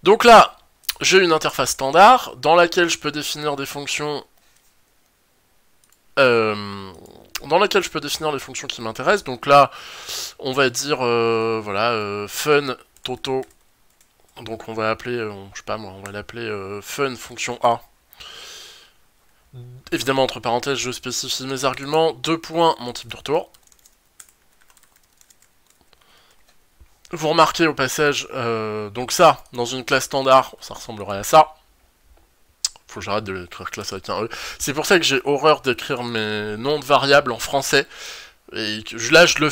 Donc là, j'ai une interface standard dans laquelle je peux définir des fonctions les fonctions qui m'intéressent. Donc là, on va dire, voilà, fun toto. Donc on va appeler, je sais pas moi, on va l'appeler fun fonction A. Évidemment, entre parenthèses, je spécifie mes arguments. 2 points, mon type de retour. Vous remarquez au passage, donc ça, dans une classe standard, ça ressemblerait à ça. Faut que j'arrête de l'écrire classe avec un E. C'est pour ça que j'ai horreur d'écrire mes noms de variables en français. Et que, là, je le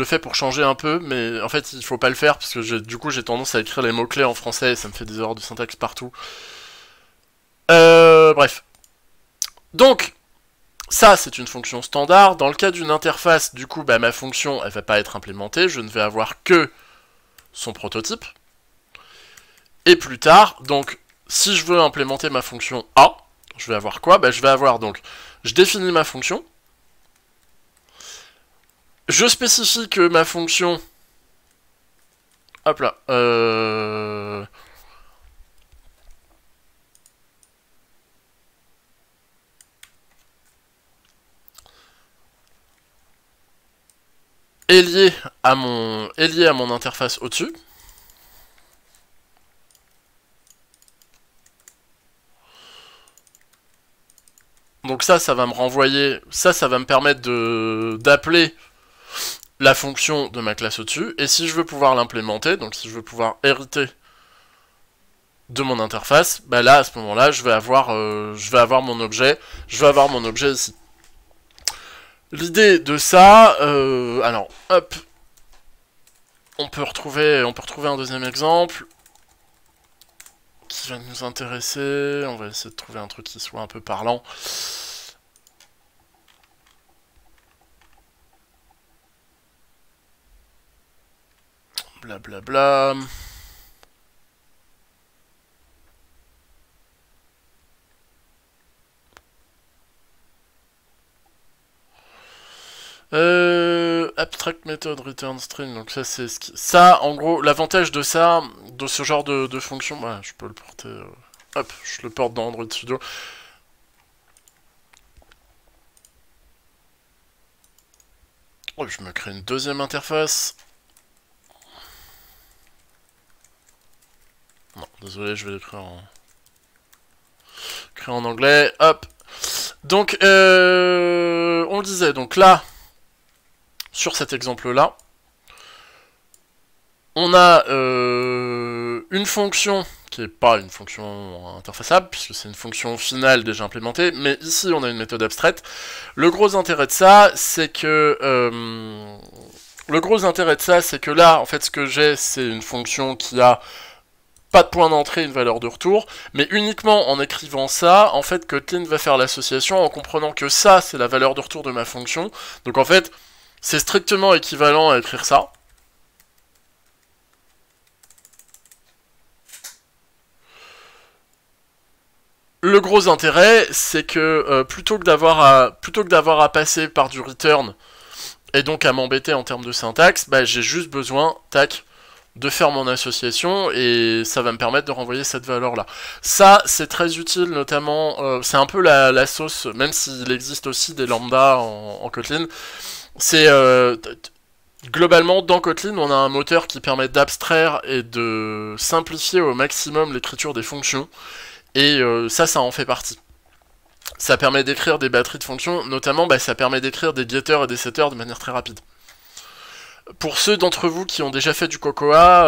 fais pour changer un peu, mais en fait, il faut pas le faire, parce que du coup, j'ai tendance à écrire les mots-clés en français, et ça me fait des erreurs de syntaxe partout. Bref. Donc, ça, c'est une fonction standard. Dans le cas d'une interface, du coup, bah, ma fonction, elle va pas être implémentée. Je ne vais avoir que son prototype. Et plus tard, donc, si je veux implémenter ma fonction A, je vais avoir quoi? Bah, je vais avoir, donc, je définis ma fonction. Je spécifie que ma fonction... Hop là. Est lié à mon interface au-dessus. Donc ça va me renvoyer, ça va me permettre d'appeler la fonction de ma classe au-dessus. Et si je veux pouvoir l'implémenter, donc si je veux pouvoir hériter de mon interface, bah là, à ce moment-là, je vais avoir mon objet ici. L'idée de ça, alors, hop, on peut retrouver un deuxième exemple qui va nous intéresser. On va essayer de trouver un truc qui soit un peu parlant. Blablabla. Abstract method return string, donc ça c'est ce qui... Ça, en gros, l'avantage de ça, de ce genre de fonction, bah, je peux le porter... hop, je le porte dans Android Studio. Oh, je me crée une deuxième interface. Non, désolé, je vais l'écrire en anglais. Hop. Donc, on le disait, donc là, sur cet exemple-là, on a une fonction qui n'est pas une fonction interfaçable, puisque c'est une fonction finale déjà implémentée, mais ici on a une méthode abstraite. Le gros intérêt de ça, c'est que là, en fait, ce que j'ai, c'est une fonction qui a pas de point d'entrée, une valeur de retour, mais uniquement en écrivant ça, en fait, Kotlin va faire l'association en comprenant que ça, c'est la valeur de retour de ma fonction. Donc en fait, c'est strictement équivalent à écrire ça. Le gros intérêt, c'est que plutôt que d'avoir à passer par du return et donc à m'embêter en termes de syntaxe, bah, j'ai juste besoin, tac, de faire mon association et ça va me permettre de renvoyer cette valeur-là. Ça, c'est très utile, notamment, c'est un peu la sauce, même s'il existe aussi des lambdas en Kotlin. C'est globalement, dans Kotlin, on a un moteur qui permet d'abstraire et de simplifier au maximum l'écriture des fonctions. Et ça en fait partie. Ça permet d'écrire des batteries de fonctions, notamment bah, ça permet d'écrire des getters et des setters de manière très rapide. Pour ceux d'entre vous qui ont déjà fait du Cocoa,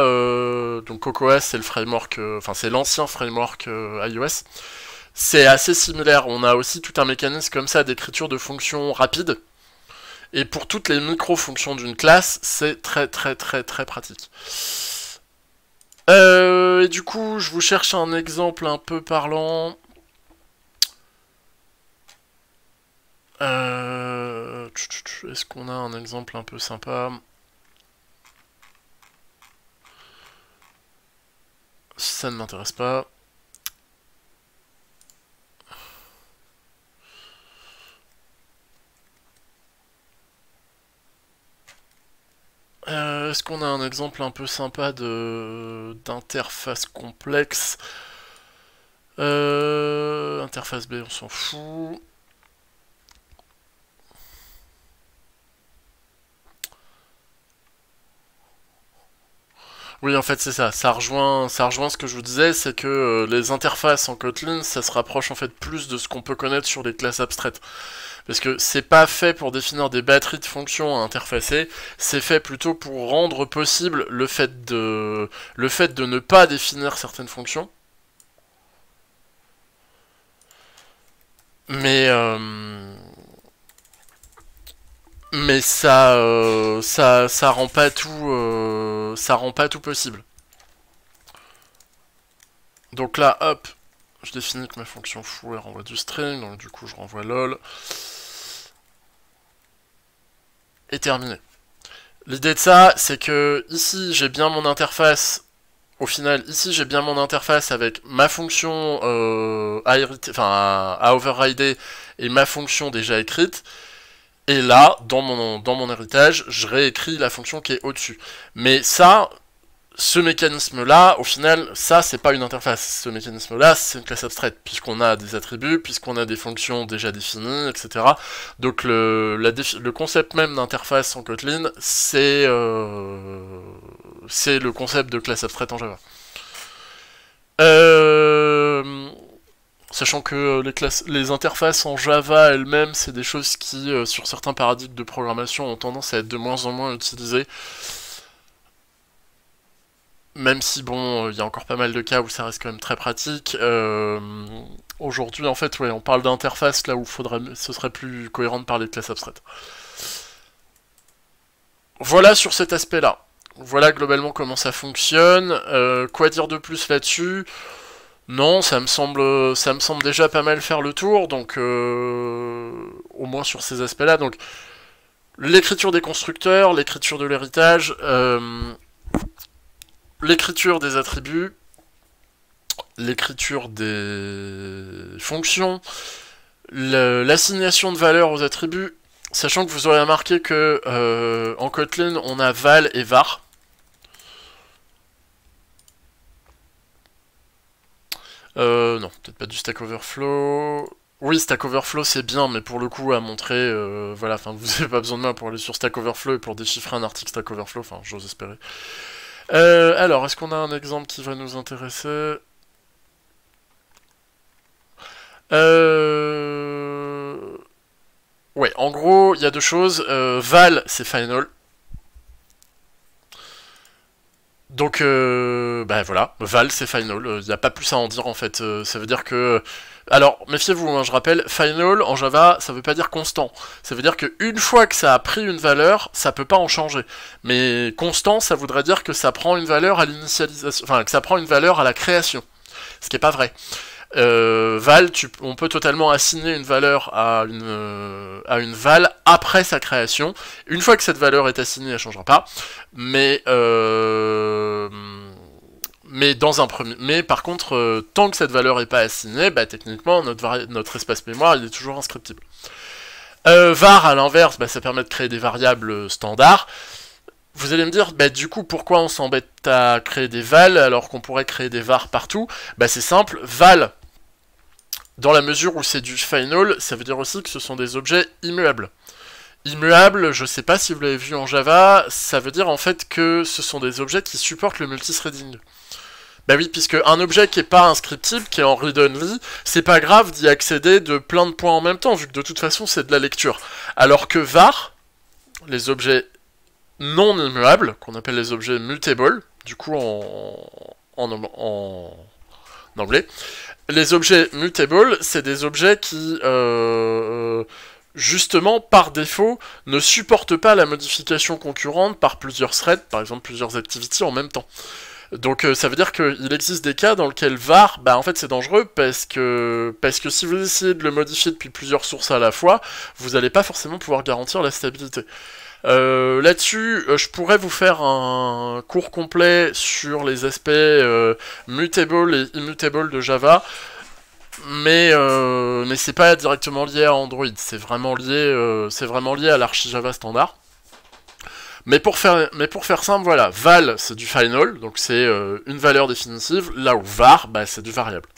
donc Cocoa c'est le framework, enfin c'est l'ancien framework iOS, c'est assez similaire. On a aussi tout un mécanisme comme ça d'écriture de fonctions rapides. Et pour toutes les micro-fonctions d'une classe, c'est très pratique. Et du coup, je vous cherche un exemple un peu parlant. Est-ce qu'on a un exemple un peu sympa? Ça ne m'intéresse pas. Est-ce qu'on qu'on a un exemple un peu sympa d'interface complexe? Interface B, on s'en fout. Oui, en fait, c'est ça. Ça rejoint ce que je vous disais, c'est que les interfaces en Kotlin, ça se rapproche en fait plus de ce qu'on peut connaître sur les classes abstraites. Parce que c'est pas fait pour définir des batteries de fonctions à interfacer, c'est fait plutôt pour rendre possible le fait de ne pas définir certaines fonctions. Mais ça rend pas tout possible. Donc là, hop, je définis que ma fonction foo elle renvoie du string, donc du coup je renvoie lol. Et terminé. L'idée de ça, c'est que ici j'ai bien mon interface. Au final, ici j'ai bien mon interface avec ma fonction à overrider et ma fonction déjà écrite. Et là, dans mon héritage, je réécris la fonction qui est au-dessus. Mais ça, ce mécanisme-là, au final, ça, c'est pas une interface. Ce mécanisme-là, c'est une classe abstraite, puisqu'on a des attributs, puisqu'on a des fonctions déjà définies, etc. Donc le concept même d'interface en Kotlin, c'est le concept de classe abstraite en Java. Sachant que les interfaces en Java elles-mêmes, c'est des choses qui, sur certains paradigmes de programmation, ont tendance à être de moins en moins utilisées. Même si, bon, il y a encore pas mal de cas où ça reste quand même très pratique. Aujourd'hui, en fait, ouais, on parle d'interface là où ce serait plus cohérent de parler de classe abstraite. Voilà sur cet aspect-là. Voilà globalement comment ça fonctionne. Quoi dire de plus là-dessus ? Non, ça me semble déjà pas mal faire le tour, donc au moins sur ces aspects-là. Donc l'écriture des constructeurs, l'écriture de l'héritage, l'écriture des attributs, l'écriture des fonctions, l'assignation de valeurs aux attributs, sachant que vous aurez remarqué que en Kotlin on a val et var. Non, peut-être pas du Stack Overflow. Oui, Stack Overflow c'est bien, mais pour le coup à montrer, voilà, enfin vous n'avez pas besoin de moi pour aller sur Stack Overflow et pour déchiffrer un article Stack Overflow, enfin j'ose espérer. Alors, est-ce qu'on a un exemple qui va nous intéresser? Ouais, en gros, il y a deux choses. Val, c'est final. Donc, bah voilà, Val c'est final, il n'y a pas plus à en dire en fait, ça veut dire que... Alors, méfiez-vous, hein, je rappelle, final en Java, ça veut pas dire constant, ça veut dire qu'une fois que ça a pris une valeur, ça peut pas en changer. Mais constant, ça voudrait dire que ça prend une valeur à l'initialisation, enfin, que ça prend une valeur à la création, ce qui est pas vrai. Val, on peut totalement assigner une valeur à une val après sa création. Une fois que cette valeur est assignée, elle ne changera pas. Mais par contre, tant que cette valeur n'est pas assignée, bah, techniquement, notre espace mémoire, il est toujours inscriptible. Var, à l'inverse, bah, ça permet de créer des variables standards. Vous allez me dire, bah, du coup, pourquoi on s'embête à créer des vals alors qu'on pourrait créer des var partout? Bah, c'est simple, val, dans la mesure où c'est du final, ça veut dire aussi que ce sont des objets immuables. Immuable, je sais pas si vous l'avez vu en Java, ça veut dire en fait que ce sont des objets qui supportent le multithreading. Bah oui, puisque un objet qui est pas inscriptible, qui est en read-only, c'est pas grave d'y accéder de plein de points en même temps, vu que de toute façon c'est de la lecture. Alors que var, les objets non immuables, qu'on appelle les objets mutable, du coup en anglais, les objets mutable, c'est des objets qui, justement, par défaut, ne supportent pas la modification concurrente par plusieurs threads, par exemple plusieurs activities en même temps. Donc ça veut dire qu'il existe des cas dans lesquels var, bah en fait c'est dangereux parce que si vous essayez de le modifier depuis plusieurs sources à la fois, vous n'allez pas forcément pouvoir garantir la stabilité. Là-dessus, je pourrais vous faire un cours complet sur les aspects mutable et immutable de Java, mais c'est pas directement lié à Android, c'est vraiment lié à l'archi Java standard. Mais pour faire simple, voilà, val c'est du final, donc c'est une valeur définitive, là où var, bah, c'est du variable.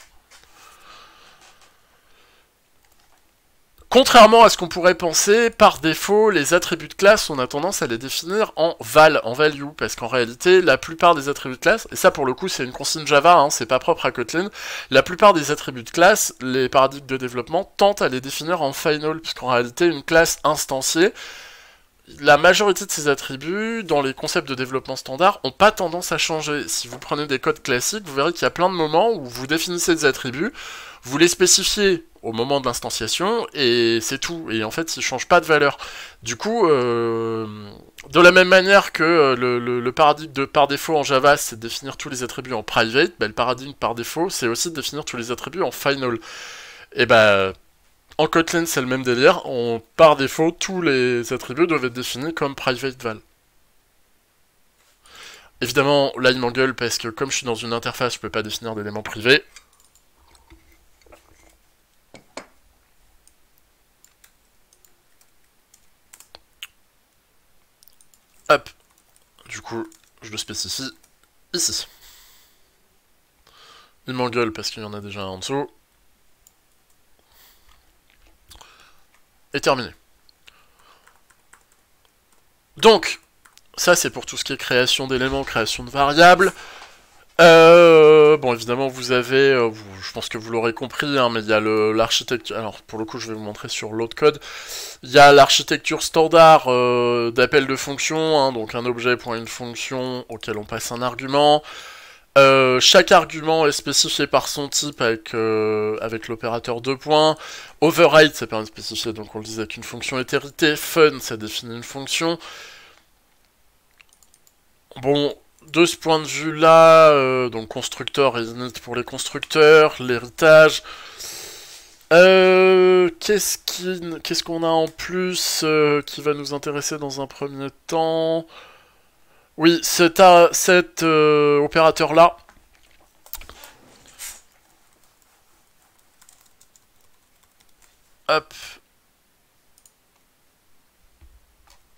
Contrairement à ce qu'on pourrait penser, par défaut, les attributs de classe, on a tendance à les définir en val, en value, parce qu'en réalité, la plupart des attributs de classe, et ça pour le coup c'est une consigne Java, hein, c'est pas propre à Kotlin, la plupart des attributs de classe, les paradigmes de développement tentent à les définir en final, puisqu'en réalité, une classe instanciée, la majorité de ces attributs, dans les concepts de développement standard, ont pas tendance à changer. Si vous prenez des codes classiques, vous verrez qu'il y a plein de moments où vous définissez des attributs, vous les spécifiez au moment de l'instanciation, et c'est tout. Et en fait, ils changent pas de valeur. Du coup, de la même manière que le paradigme de par défaut en Java, c'est de définir tous les attributs en private, bah, le paradigme par défaut, c'est aussi de définir tous les attributs en final. Et bah... En Kotlin, c'est le même délire. Par défaut, tous les attributs doivent être définis comme private val. Évidemment, là, il m'engueule parce que comme je suis dans une interface, je peux pas définir d'éléments privés. Hop. Du coup, je le spécifie ici. Il m'engueule parce qu'il y en a déjà un en dessous. Et terminé. Donc, ça c'est pour tout ce qui est création d'éléments, création de variables. Bon, évidemment, vous avez, je pense que vous l'aurez compris, hein, mais il y a l'architecture. Alors, pour le coup, je vais vous montrer sur l'autre code. Il y a l'architecture standard d'appel de fonction, hein, donc un objet point une fonction auquel on passe un argument. Chaque argument est spécifié par son type avec l'opérateur 2 points. Override, ça permet de spécifier, donc on le disait, qu'une fonction est héritée. Fun, ça définit une fonction. Bon, de ce point de vue-là, donc constructeur et init pour les constructeurs, l'héritage. Qu'est-ce qu'on a en plus qui va nous intéresser dans un premier temps? Oui, cet opérateur-là. Hop.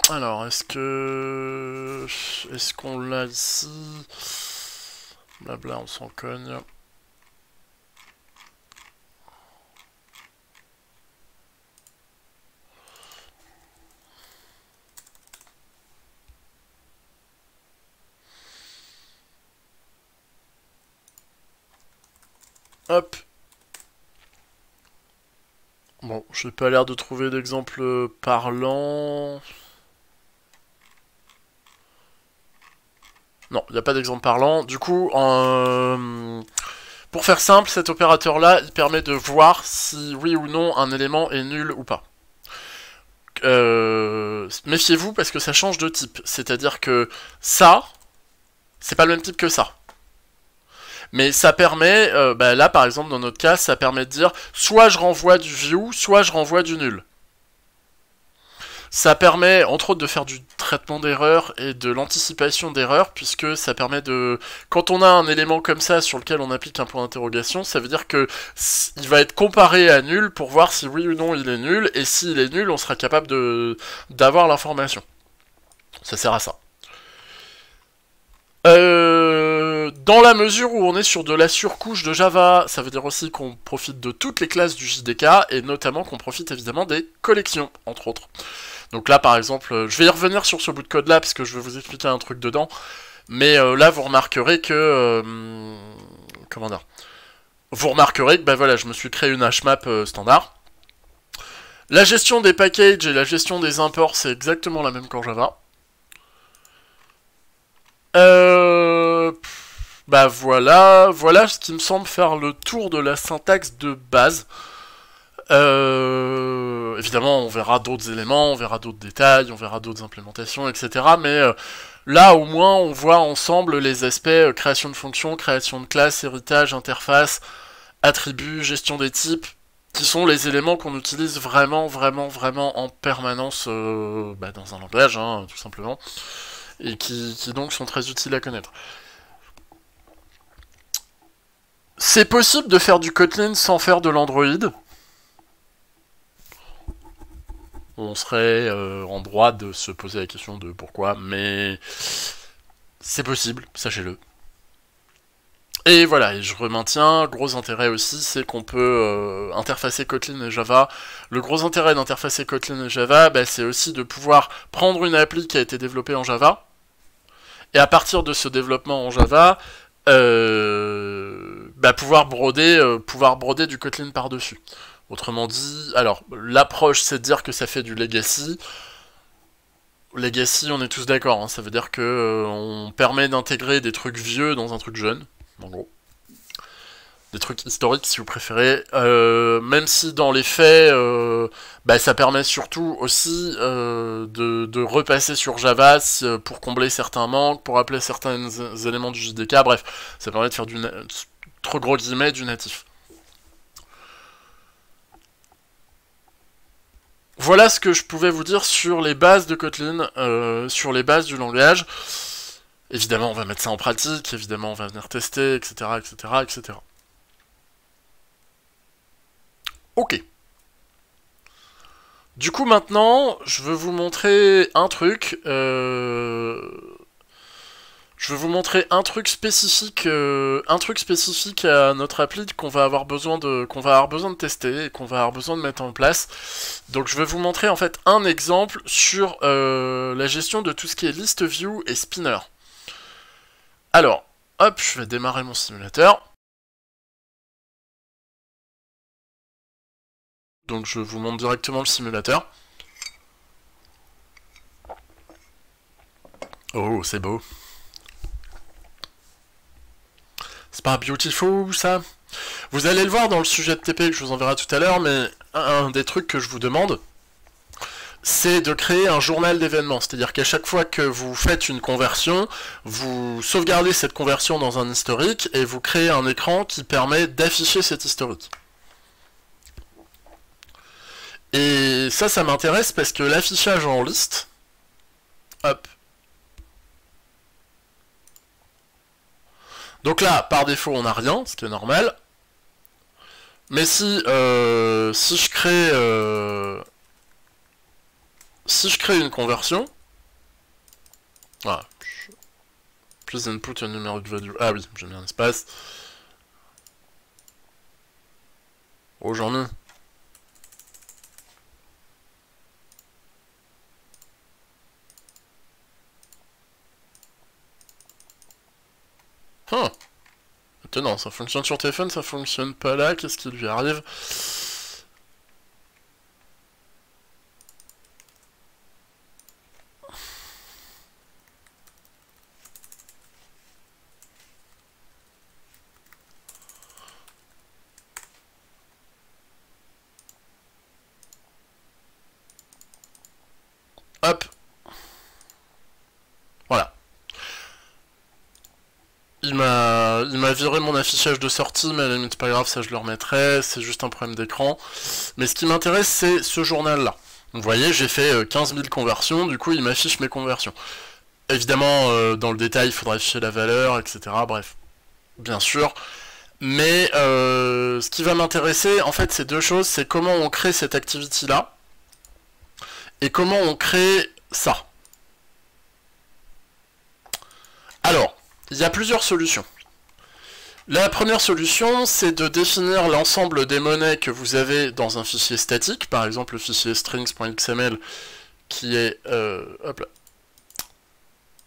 Alors, est-ce qu'on l'a ici? Blabla, on s'en cogne. Hop. Bon, j'ai pas l'air de trouver d'exemple parlant. Non, il n'y a pas d'exemple parlant. Du coup, pour faire simple, cet opérateur-là, il permet de voir si oui ou non un élément est nul ou pas. Méfiez-vous parce que ça change de type. C'est-à-dire que ça, c'est pas le même type que ça. Mais ça permet, bah là par exemple dans notre cas, ça permet de dire soit je renvoie du view, soit je renvoie du nul. Ça permet entre autres de faire du traitement d'erreurs et de l'anticipation d'erreurs, puisque ça permet de... Quand on a un élément comme ça sur lequel on applique un point d'interrogation, ça veut dire que il va être comparé à nul pour voir si oui ou non il est nul, et s'il est nul, on sera capable d'avoir l'information. Ça sert à ça. Dans la mesure où on est sur de la surcouche de Java, ça veut dire aussi qu'on profite de toutes les classes du JDK, et notamment qu'on profite évidemment des collections, entre autres. Donc là, par exemple, je vais y revenir sur ce bout de code-là, parce que je vais vous expliquer un truc dedans, mais là, vous remarquerez que... comment dire? Vous remarquerez que, bah voilà, je me suis créé une HMAP standard. La gestion des packages et la gestion des imports, c'est exactement la même qu'en Java. Bah voilà ce qui me semble faire le tour de la syntaxe de base. Évidemment, on verra d'autres éléments, on verra d'autres détails, on verra d'autres implémentations, etc. Mais là, au moins, on voit ensemble les aspects création de fonctions, création de classes, héritage, interface, attributs, gestion des types, qui sont les éléments qu'on utilise vraiment en permanence bah, dans un langage, hein, tout simplement. Et qui donc sont très utiles à connaître. C'est possible de faire du Kotlin sans faire de l'Android. on serait en droit de se poser la question de pourquoi, mais c'est possible, sachez-le. Et voilà, et je remaintiens, gros intérêt aussi, c'est qu'on peut interfacer Kotlin et Java. Le gros intérêt d'interfacer Kotlin et Java, bah, c'est aussi de pouvoir prendre une appli qui a été développée en Java, et à partir de ce développement en Java, bah, pouvoir broder du Kotlin par-dessus. Autrement dit, alors, l'approche, c'est de dire que ça fait du legacy. Legacy, on est tous d'accord, hein, ça veut dire que on permet d'intégrer des trucs vieux dans un truc jeune, en gros. Des trucs historiques, si vous préférez. Même si, dans les faits, bah, ça permet surtout aussi de repasser sur Java pour combler certains manques, pour appeler certains éléments du JDK, bref, ça permet de faire trop gros guillemets, du natif. Voilà ce que je pouvais vous dire sur les bases de Kotlin, sur les bases du langage. Évidemment, on va mettre ça en pratique, évidemment, on va venir tester, etc., etc., etc. Ok. Du coup, maintenant, je veux vous montrer un truc. Je vais vous montrer un truc spécifique à notre appli qu'on va avoir besoin de tester et qu'on va avoir besoin de mettre en place. Donc je vais vous montrer en fait un exemple sur la gestion de tout ce qui est list view et spinner. Alors, hop, je vais démarrer mon simulateur. Donc je vous montre directement le simulateur. Oh, c'est beau. C'est pas beautiful, ça? Vous allez le voir dans le sujet de TP que je vous enverrai tout à l'heure, mais un des trucs que je vous demande, c'est de créer un journal d'événements. C'est-à-dire qu'à chaque fois que vous faites une conversion, vous sauvegardez cette conversion dans un historique et vous créez un écran qui permet d'afficher cet historique. Et ça m'intéresse parce que l'affichage en liste, hop. Donc là, par défaut, on n'a rien, ce qui est normal. Mais si je crée une conversion, voilà, please input a numeric value. Ah oui, j'ai mis un espace. Oh, j'en ai. Huh. Étonnant, ça fonctionne sur téléphone, ça fonctionne pas là, qu'est-ce qui lui arrive? Hop. Voilà. Il m'a viré mon affichage de sortie, mais à la limite, pas grave, ça je le remettrai, c'est juste un problème d'écran. Mais ce qui m'intéresse, c'est ce journal-là. Vous voyez, j'ai fait 15 000 conversions, du coup, il m'affiche mes conversions. Évidemment, dans le détail, il faudra afficher la valeur, etc. Bref, bien sûr. Mais ce qui va m'intéresser, en fait, c'est deux choses. C'est comment on crée cette activity-là, et comment on crée ça. Alors, il y a plusieurs solutions. La première solution, c'est de définir l'ensemble des monnaies que vous avez dans un fichier statique, par exemple le fichier strings.xml qui est, hop là,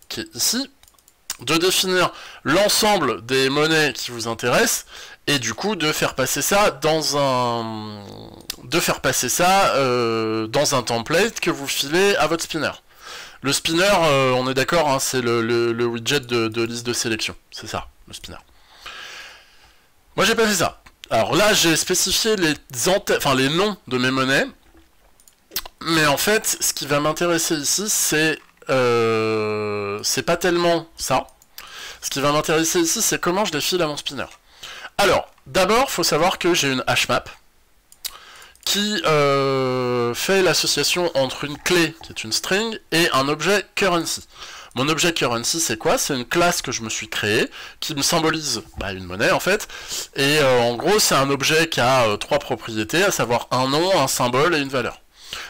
qui est ici, de définir l'ensemble des monnaies qui vous intéressent, et du coup de faire passer ça dans un, dans un template que vous filez à votre spinner. Le spinner, on est d'accord, hein, c'est le widget de liste de sélection, c'est ça, le spinner. Moi j'ai pas fait ça. Alors là j'ai spécifié les noms de mes monnaies, mais en fait ce qui va m'intéresser ici c'est pas tellement ça. Ce qui va m'intéresser ici c'est comment je les file à mon spinner. Alors d'abord faut savoir que j'ai une hashmap qui fait l'association entre une clé qui est une string et un objet currency. Mon objet currency, c'est quoi? C'est une classe que je me suis créée, qui me symbolise une monnaie en fait, et en gros c'est un objet qui a trois propriétés, à savoir un nom, un symbole et une valeur.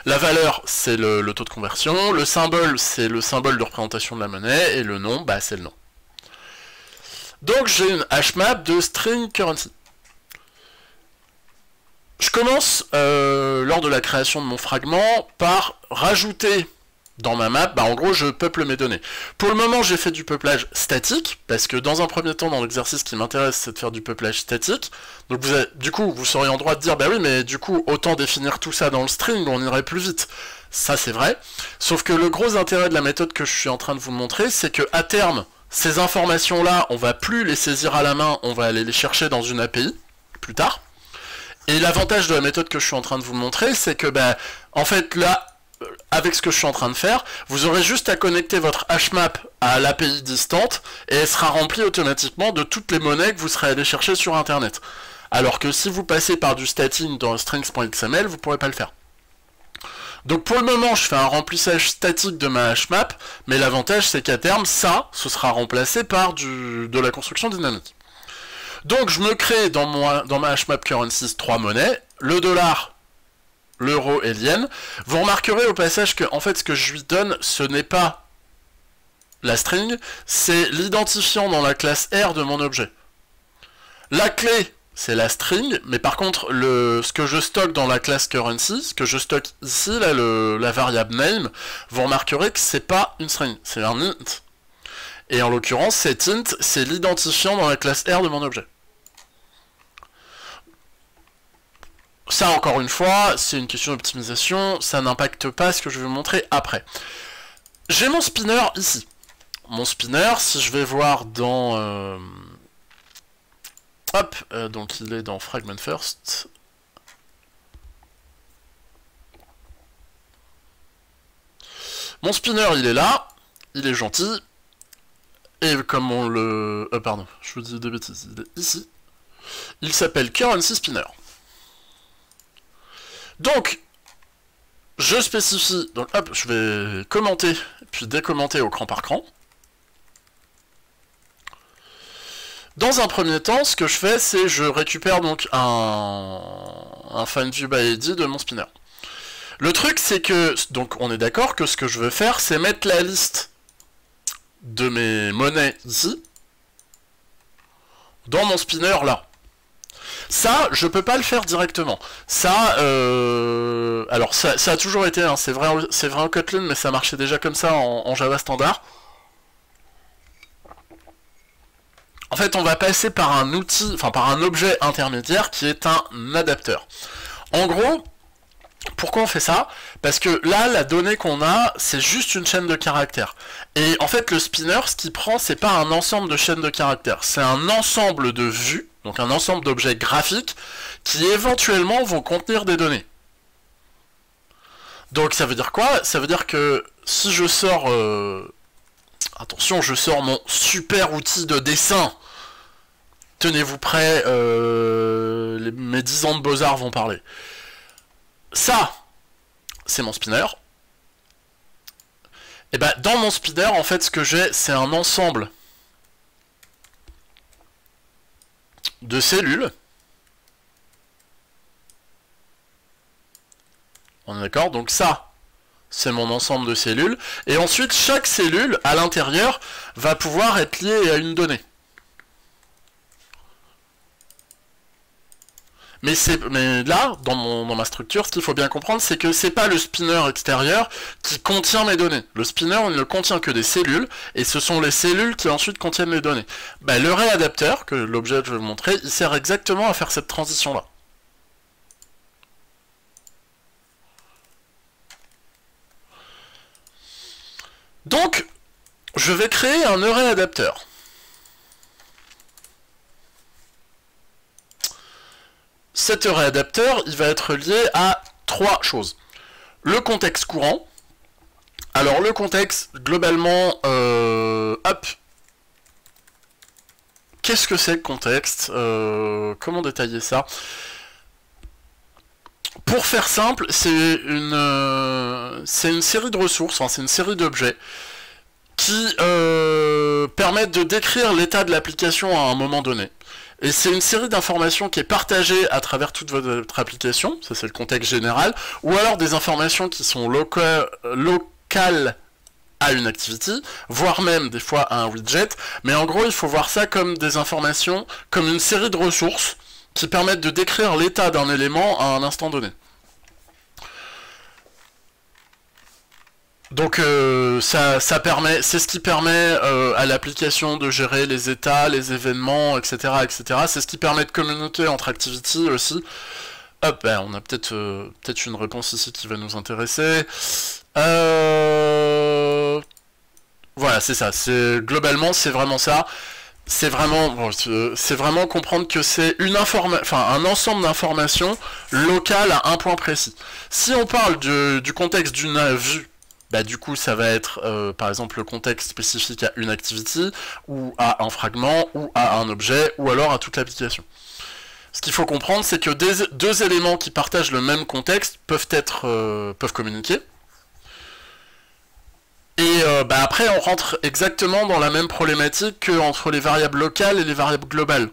La valeur, c'est le taux de conversion. Le symbole, c'est le symbole de représentation de la monnaie. Et le nom, bah, c'est le nom. Donc, j'ai une hashmap de string currency. Je commence, lors de la création de mon fragment, par rajouter dans ma map, bah en gros je peuple mes données. Pour le moment j'ai fait du peuplage statique, parce que dans un premier temps dans l'exercice qui m'intéresse c'est de faire du peuplage statique. Donc du coup vous seriez en droit de dire bah oui mais du coup autant définir tout ça dans le string, on irait plus vite. Ça c'est vrai, sauf que le gros intérêt de la méthode que je suis en train de vous montrer, c'est que à terme, ces informations là, on va plus les saisir à la main, on va aller les chercher dans une API, plus tard. Et l'avantage de la méthode que je suis en train de vous montrer, c'est que bah, en fait là, avec ce que je suis en train de faire, vous aurez juste à connecter votre hashmap à l'API distante et elle sera remplie automatiquement de toutes les monnaies que vous serez allé chercher sur internet. Alors que si vous passez par du stating dans strings.xml, vous ne pourrez pas le faire. Donc pour le moment, je fais un remplissage statique de ma hashmap, mais l'avantage c'est qu'à terme, ça, ce sera remplacé par de la construction dynamique. Donc je me crée dans ma hashmap currencies 3 monnaies, le dollar, l'euro et l'yen. Vous remarquerez au passage que en fait ce que je lui donne ce n'est pas la string, c'est l'identifiant dans la classe R de mon objet. La clé c'est la string, mais par contre ce que je stocke dans la classe currency, ce que je stocke ici, là, la variable name, vous remarquerez que c'est pas une string, c'est un int. Et en l'occurrence cet int c'est l'identifiant dans la classe R de mon objet. Ça, encore une fois, c'est une question d'optimisation, ça n'impacte pas ce que je vais vous montrer après. J'ai mon spinner ici. Mon spinner, si je vais voir dans... donc il est dans Fragment First. Mon spinner, il est là, il est gentil, et comme on le... pardon, je vous dis des bêtises, il est ici. Il s'appelle Currency Spinner. Donc, je spécifie, donc hop, je vais commenter, puis décommenter au cran par cran. Dans un premier temps, ce que je fais, c'est je récupère donc un FindViewById de mon spinner. Le truc, c'est que, donc on est d'accord que ce que je veux faire, c'est mettre la liste de mes monnaies ici, dans mon spinner là. Ça, je peux pas le faire directement. Ça, alors ça a toujours été, hein, c'est vrai en Kotlin, mais ça marchait déjà comme ça en Java standard. En fait, on va passer par un outil, enfin par un objet intermédiaire qui est un adapteur. En gros, pourquoi on fait ça? Parce que là, la donnée qu'on a, c'est juste une chaîne de caractères. Et en fait, le spinner, ce qu'il prend, c'est pas un ensemble de chaînes de caractères, c'est un ensemble de vues, donc un ensemble d'objets graphiques, qui éventuellement vont contenir des données. Donc ça veut dire quoi? Ça veut dire que si je sors... attention, je sors mon super outil de dessin. Tenez-vous prêts, mes 10 ans de Beaux-Arts vont parler. Ça, c'est mon spinner. Et ben dans mon spinner, en fait, ce que j'ai, c'est un ensemble de cellules. On est d'accord? Donc ça, c'est mon ensemble de cellules. Et ensuite, chaque cellule, à l'intérieur, va pouvoir être liée à une donnée. Mais là, dans ma structure, ce qu'il faut bien comprendre, c'est que c'est pas le spinner extérieur qui contient mes données. Le spinner, il ne contient que des cellules, et ce sont les cellules qui ensuite contiennent les données. Bah, le réadapteur, que l'objet que je vais vous montrer, il sert exactement à faire cette transition-là. Donc, je vais créer un réadapteur. Cet réadapteur, il va être lié à 3 choses. Le contexte courant. Alors le contexte, globalement, hop. Qu'est-ce que c'est le contexte? Comment détailler ça? Pour faire simple, c'est une série de ressources, hein, c'est une série d'objets qui permettent de décrire l'état de l'application à un moment donné. Et c'est une série d'informations qui est partagée à travers toute votre application, ça c'est le contexte général, ou alors des informations qui sont locales à une activity, voire même des fois à un widget, mais en gros il faut voir ça comme des informations, comme une série de ressources qui permettent de décrire l'état d'un élément à un instant donné. Donc ça permet, c'est ce qui permet à l'application de gérer les états, les événements, etc., etc. C'est ce qui permet de communiquer entre activities aussi. Hop, ben, on a peut-être une réponse ici qui va nous intéresser. Voilà, c'est ça. Globalement, c'est vraiment ça. C'est vraiment comprendre que c'est un ensemble d'informations locales à un point précis. Si on parle du contexte d'une vue, bah du coup ça va être par exemple le contexte spécifique à une activity, ou à un fragment, ou à un objet, ou alors à toute l'application. Ce qu'il faut comprendre, c'est que deux éléments qui partagent le même contexte peuvent communiquer. Et bah après, on rentre exactement dans la même problématique qu'entre les variables locales et les variables globales.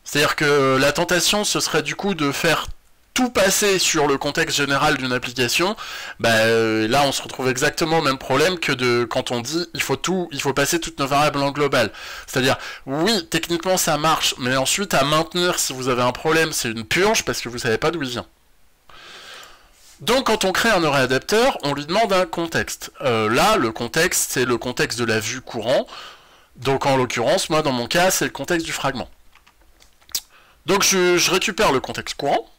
C'est-à-dire que la tentation, ce serait du coup de faire tout passer sur le contexte général d'une application. Bah, là, on se retrouve exactement au même problème que quand on dit il faut passer toutes nos variables en global. C'est-à-dire, oui, techniquement ça marche, mais ensuite à maintenir, si vous avez un problème, c'est une purge parce que vous savez pas d'où il vient. Donc quand on crée un array adapteur, on lui demande un contexte. Là, le contexte, c'est le contexte de la vue courant. Donc en l'occurrence, moi dans mon cas, c'est le contexte du fragment. Donc je récupère le contexte courant.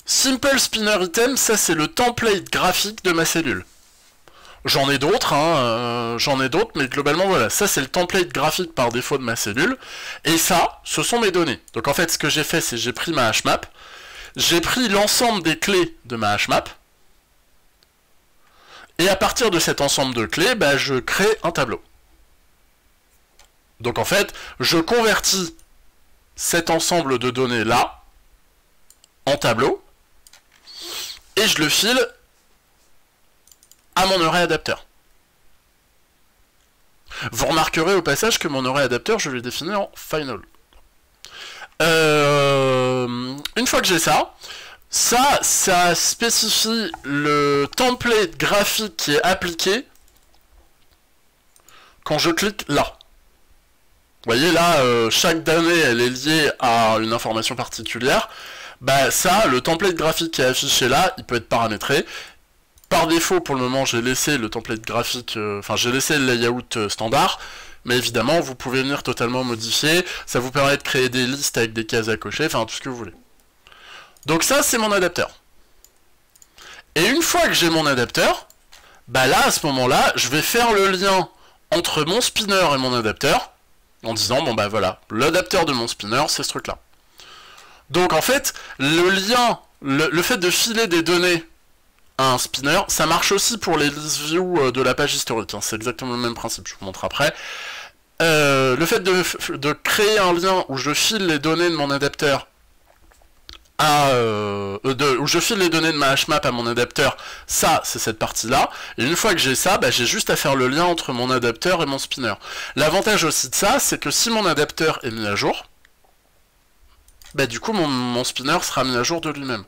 Simple spinner item, ça c'est le template graphique de ma cellule. J'en ai d'autres, mais globalement voilà, ça c'est le template graphique par défaut de ma cellule. Et ça, ce sont mes données. Donc en fait, ce que j'ai fait, c'est j'ai pris ma HMAP, j'ai pris l'ensemble des clés de ma HMAP, et à partir de cet ensemble de clés, bah, je crée un tableau. Donc en fait, je convertis cet ensemble de données là en tableau, et je le file à mon array adapteur. Vous remarquerez au passage que mon array adapteur, je l'ai défini en final. Une fois que j'ai ça spécifie le template graphique qui est appliqué quand je clique là. Vous voyez là, chaque donnée elle est liée à une information particulière. Bah ça, le template graphique qui est affiché là, il peut être paramétré. Par défaut, pour le moment, j'ai laissé le template graphique, j'ai laissé le layout standard. Mais évidemment, vous pouvez venir totalement modifier. Ça vous permet de créer des listes avec des cases à cocher, enfin tout ce que vous voulez. Donc ça, c'est mon adapteur. Et une fois que j'ai mon adapteur, bah là, à ce moment-là, je vais faire le lien entre mon spinner et mon adapteur, en disant, bon bah voilà, l'adapteur de mon spinner, c'est ce truc-là. Donc en fait, le lien, le fait de filer des données à un spinner, ça marche aussi pour les list view de la page historique, hein, c'est exactement le même principe, je vous montre après. Le fait de créer un lien où je file les données de mon adapteur où je file les données de ma HMAP à mon adapteur, ça c'est cette partie-là, et une fois que j'ai ça, bah, j'ai juste à faire le lien entre mon adapteur et mon spinner. L'avantage aussi de ça, c'est que si mon adapteur est mis à jour, bah du coup mon spinner sera mis à jour de lui-même.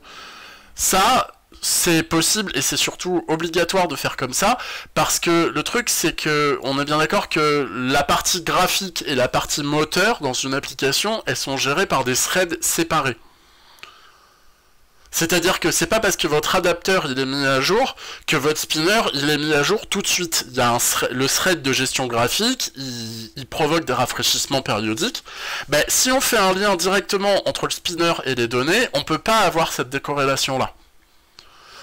Ça, c'est possible et c'est surtout obligatoire de faire comme ça, parce que le truc c'est que on est bien d'accord que la partie graphique et la partie moteur dans une application, elles sont gérées par des threads séparés. C'est-à-dire que c'est pas parce que votre adapteur il est mis à jour que votre spinner il est mis à jour tout de suite. Il y a le thread de gestion graphique, il provoque des rafraîchissements périodiques. Ben, si on fait un lien directement entre le spinner et les données, on peut pas avoir cette décorrélation-là.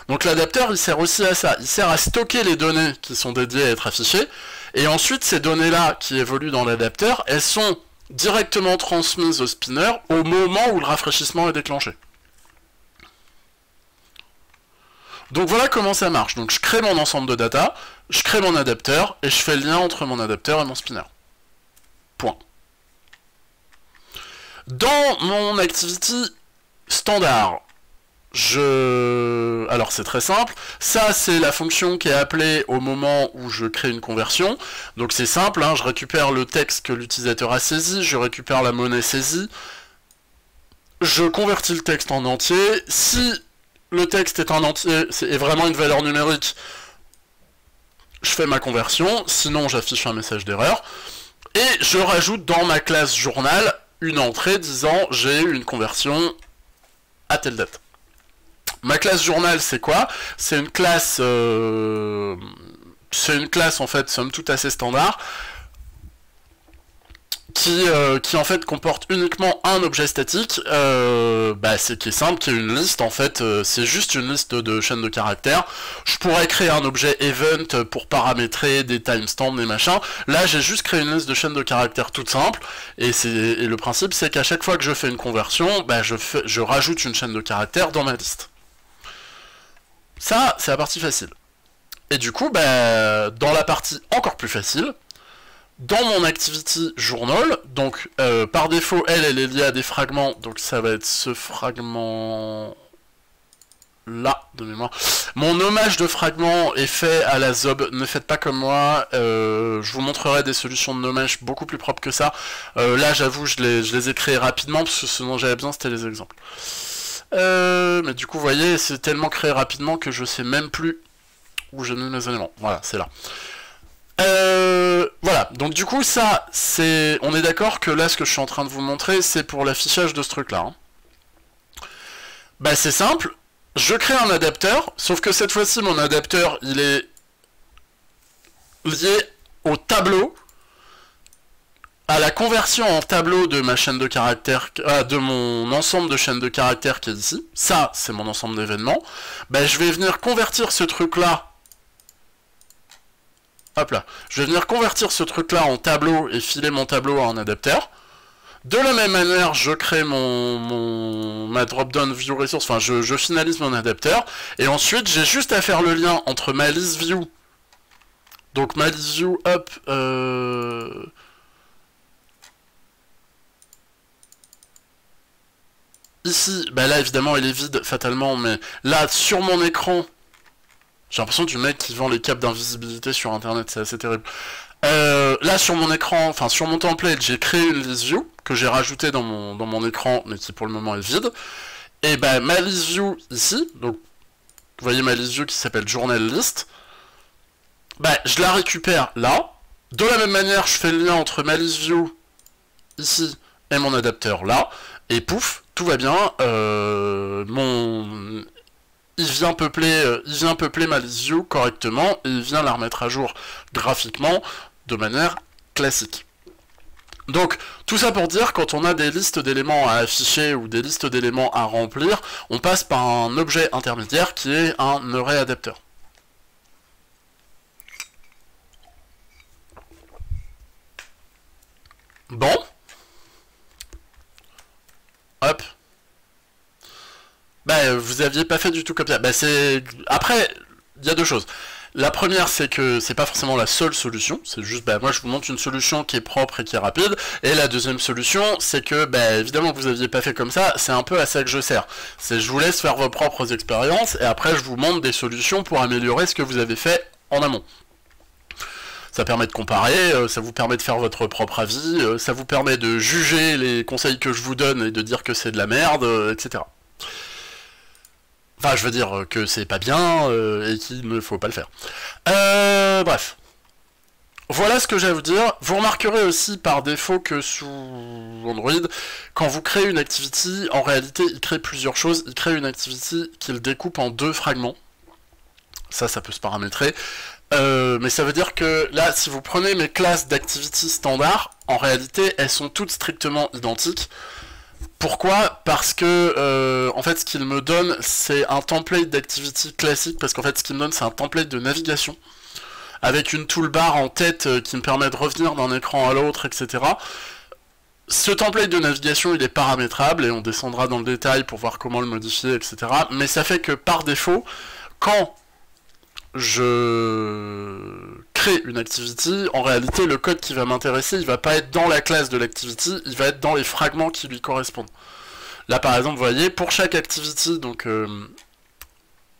Donc l'adapteur il sert aussi à ça, il sert à stocker les données qui sont dédiées à être affichées, et ensuite ces données-là qui évoluent dans l'adapteur, elles sont directement transmises au spinner au moment où le rafraîchissement est déclenché. Donc voilà comment ça marche. Donc je crée mon ensemble de data, je crée mon adapteur, et je fais le lien entre mon adapteur et mon spinner. Point. Dans mon activity standard,
Alors c'est très simple, ça c'est la fonction qui est appelée au moment où je crée une conversion, donc c'est simple, hein, je récupère le texte que l'utilisateur a saisi, je récupère la monnaie saisie, je convertis le texte en entier, si le texte est en entier, est vraiment une valeur numérique, je fais ma conversion, sinon j'affiche un message d'erreur, et je rajoute dans ma classe journal une entrée disant j'ai eu une conversion à telle date. Ma classe journal, c'est quoi? C'est une classe en fait, somme toute assez standard, qui en fait comporte uniquement un objet statique, c'est qui est simple, qui est une liste en fait, c'est juste une liste de chaînes de caractères. Je pourrais créer un objet event pour paramétrer des timestamps, des machins. Là, j'ai juste créé une liste de chaînes de caractères toute simple, et le principe, c'est qu'à chaque fois que je fais une conversion, je rajoute une chaîne de caractères dans ma liste. Ça, c'est la partie facile. Et du coup, dans la partie encore plus facile, dans mon activity journal, donc par défaut, elle est liée à des fragments, donc ça va être ce fragment là de mémoire. Mon nommage de fragment est fait à la ZOB, ne faites pas comme moi, je vous montrerai des solutions de nommage beaucoup plus propres que ça. Là, j'avoue, je les ai créés rapidement, parce que ce dont j'avais besoin, c'était les exemples. Mais du coup, vous voyez, c'est tellement créé rapidement que je sais même plus où j'ai mis mes éléments. Voilà, c'est là. Voilà, donc du coup, ça, c'est... On est d'accord que là, ce que je suis en train de vous montrer, c'est pour l'affichage de ce truc-là. Hein. C'est simple. Je crée un adapteur, sauf que cette fois-ci, mon adapteur, il est lié au tableau, à la conversion en tableau de ma chaîne de caractères, de mon ensemble de chaînes de caractères qui est ici. Ça, c'est mon ensemble d'événements. Je vais venir convertir ce truc-là. Hop là. Je vais venir convertir ce truc-là en tableau et filer mon tableau à un adapteur. De la même manière, je crée ma drop-down view resource, enfin, je finalise mon adapteur. Et ensuite, j'ai juste à faire le lien entre ma list view. Donc, ma list view, hop, ici, là évidemment elle est vide fatalement, mais là sur mon écran, j'ai l'impression du mec qui vend les capes d'invisibilité sur internet, c'est assez terrible. Là sur mon écran, enfin sur mon template, j'ai créé une list view que j'ai rajoutée dans mon écran, mais qui pour le moment est vide. Et ma list view ici, donc vous voyez ma list view qui s'appelle journal list, je la récupère là. De la même manière, je fais le lien entre ma list view ici et mon adapteur là, et pouf, tout va bien, il vient peupler ma list view correctement, et il vient la remettre à jour graphiquement de manière classique. Donc, tout ça pour dire, quand on a des listes d'éléments à afficher ou des listes d'éléments à remplir, on passe par un objet intermédiaire qui est un array adapteur. Bon. Hop. Vous aviez pas fait du tout comme ça. Après, il y a deux choses. La première, c'est que c'est pas forcément la seule solution. C'est juste, moi je vous montre une solution qui est propre et qui est rapide. Et la deuxième solution, c'est que, évidemment que vous aviez pas fait comme ça, c'est un peu à ça que je sers. C'est je vous laisse faire vos propres expériences et après je vous montre des solutions pour améliorer ce que vous avez fait en amont. Ça permet de comparer, ça vous permet de faire votre propre avis, ça vous permet de juger les conseils que je vous donne et de dire que c'est de la merde, etc. Enfin, je veux dire que c'est pas bien et qu'il ne faut pas le faire. Bref. Voilà ce que j'ai à vous dire. Vous remarquerez aussi par défaut que sous Android, quand vous créez une activity, en réalité, il crée plusieurs choses. Il crée une activity qu'il découpe en 2 fragments. Ça peut se paramétrer. Mais ça veut dire que là, si vous prenez mes classes d'activity standard, en réalité, elles sont toutes strictement identiques. Pourquoi? Parce que, en fait, ce qu'il me donne, c'est un template d'activity classique, parce qu'en fait, ce qu'il me donne, c'est un template de navigation, avec une toolbar en tête qui me permet de revenir d'un écran à l'autre, etc. Ce template de navigation, il est paramétrable, et on descendra dans le détail pour voir comment le modifier, etc. Mais ça fait que, par défaut, quand je crée une activity, en réalité le code qui va m'intéresser, il va pas être dans la classe de l'activity, il va être dans les fragments qui lui correspondent. Là par exemple, vous voyez, pour chaque activity, donc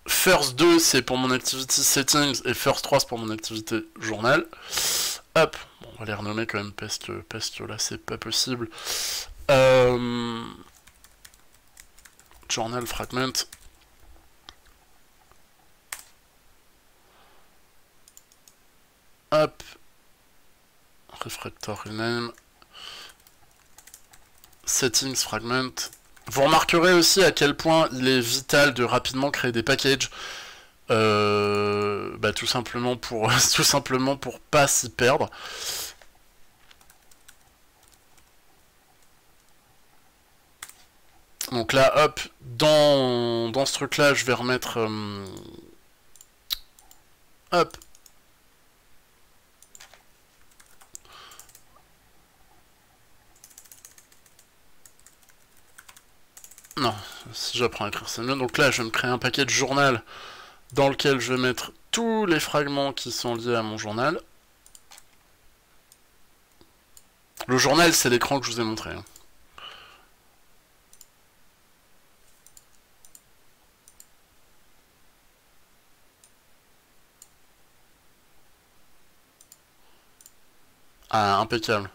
first 2 c'est pour mon activity settings et first 3 c'est pour mon activité journal. Hop, bon, on va les renommer quand même parce que là c'est pas possible. Journal fragment. Hop. Refractory name. Settings fragment. Vous remarquerez aussi à quel point il est vital de rapidement créer des packages. Tout simplement pour pas s'y perdre. Donc là, hop, dans ce truc-là, je vais remettre... hop. Non, si j'apprends à écrire, c'est mieux. Donc là, je vais me créer un paquet de journal dans lequel je vais mettre tous les fragments qui sont liés à mon journal. Le journal, c'est l'écran que je vous ai montré. Hein. Ah, impeccable.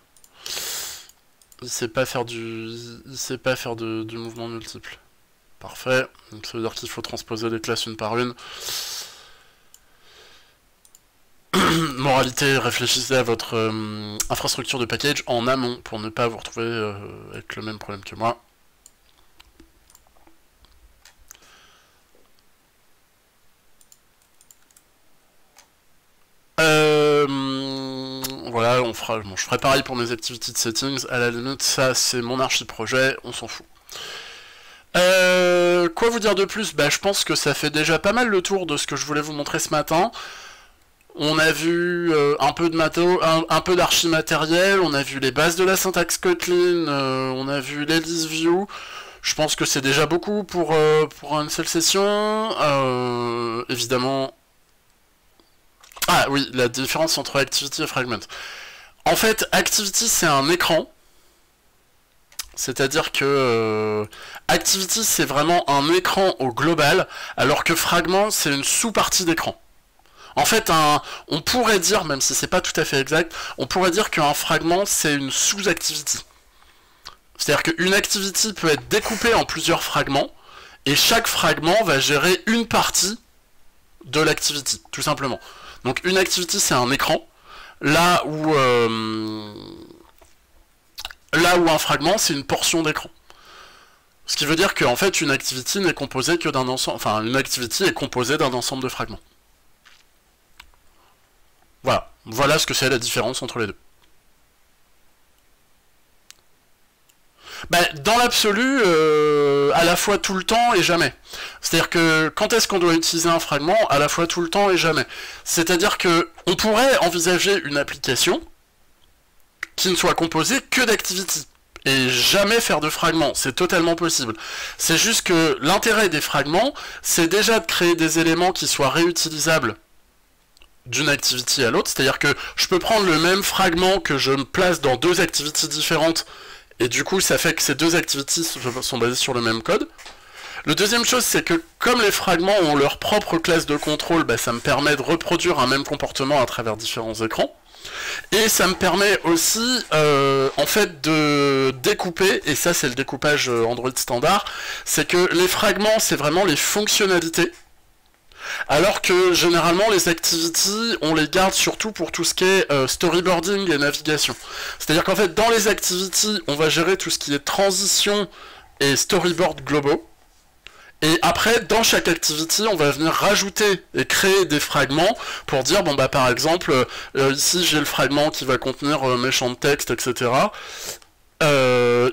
Il sait pas faire du mouvement multiple. Parfait. Donc ça veut dire qu'il faut transposer les classes une par une. Moralité, réfléchissez à votre infrastructure de package en amont pour ne pas vous retrouver avec le même problème que moi. Voilà, on fera, bon, je ferai pareil pour mes activities de settings. À la limite, ça c'est mon archi-projet, on s'en fout. Quoi vous dire de plus? Bah, je pense que ça fait déjà pas mal le tour de ce que je voulais vous montrer ce matin. On a vu un peu de un peu d'archi-matériel, on a vu les bases de la syntaxe Kotlin, on a vu l'Alice View. Je pense que c'est déjà beaucoup pour une seule session. Évidemment... Ah oui, la différence entre Activity et Fragment. En fait, Activity, c'est un écran. C'est-à-dire que Activity, c'est vraiment un écran au global, alors que Fragment, c'est une sous-partie d'écran. En fait, on pourrait dire, même si c'est pas tout à fait exact, on pourrait dire qu'un fragment, c'est une sous-activity. C'est-à-dire qu'une activity peut être découpée en plusieurs fragments, et chaque fragment va gérer une partie de l'activity, tout simplement. Donc une activity, c'est un écran, là où un fragment, c'est une portion d'écran. Ce qui veut dire qu'en fait, une activity n'est composée que d'un ensemble, enfin, une activity est composée d'un ensemble de fragments. Voilà, voilà ce que c'est la différence entre les deux. Bah, dans l'absolu, à la fois tout le temps et jamais. C'est-à-dire que quand est-ce qu'on doit utiliser un fragment? À la fois tout le temps et jamais. C'est-à-dire que on pourrait envisager une application qui ne soit composée que d'activity et jamais faire de fragments. C'est totalement possible. C'est juste que l'intérêt des fragments, c'est déjà de créer des éléments qui soient réutilisables d'une activity à l'autre. C'est-à-dire que je peux prendre le même fragment que je me place dans deux activities différentes. Et du coup, ça fait que ces deux activities sont basées sur le même code. Le deuxième chose, c'est que comme les fragments ont leur propre classe de contrôle, bah, ça me permet de reproduire un même comportement à travers différents écrans. Et ça me permet aussi, en fait, de découper, et ça c'est le découpage Android standard, c'est que les fragments, c'est vraiment les fonctionnalités. Alors que généralement les activities, on les garde surtout pour tout ce qui est storyboarding et navigation. C'est-à-dire qu'en fait dans les activities, on va gérer tout ce qui est transition et storyboard globaux. Et après, dans chaque activity, on va venir rajouter et créer des fragments pour dire, bon bah par exemple, ici j'ai le fragment qui va contenir mes champs de texte, etc.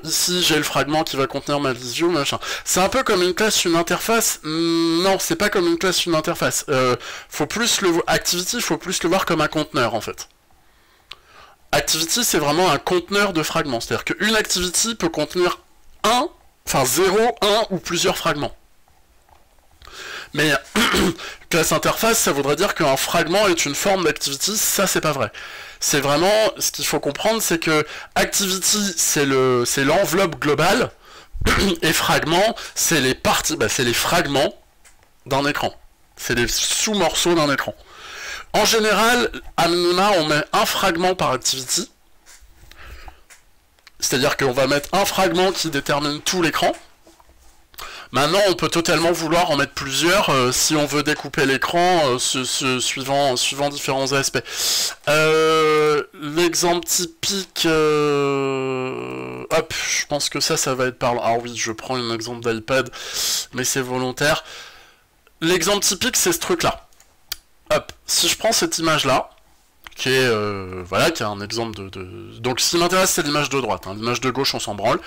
Ici j'ai le fragment qui va contenir ma view, machin. C'est un peu comme une classe, une interface. Non, c'est pas comme une classe, une interface. Activity, faut plus le voir comme un conteneur en fait. Activity, c'est vraiment un conteneur de fragments. C'est-à-dire qu'une activity peut contenir 0, 1 ou plusieurs fragments. Mais classe interface, ça voudrait dire qu'un fragment est une forme d'activity, ça c'est pas vrai. C'est vraiment, ce qu'il faut comprendre, c'est que activity, c'est l'enveloppe globale, Et fragments, c'est les parties, c'est les fragments d'un écran. C'est les sous-morceaux d'un écran. En général, à minima, on met un fragment par activity. C'est-à-dire qu'on va mettre un fragment qui détermine tout l'écran. Maintenant, on peut totalement vouloir en mettre plusieurs si on veut découper l'écran suivant différents aspects. L'exemple typique... Hop, je pense que ça va être parlant. Ah oui, je prends un exemple d'iPad, mais c'est volontaire. L'exemple typique, c'est ce truc-là. Hop, si je prends cette image-là, qui est un exemple Donc ce qui m'intéresse, c'est l'image de droite, hein. L'image de gauche, on s'en branle.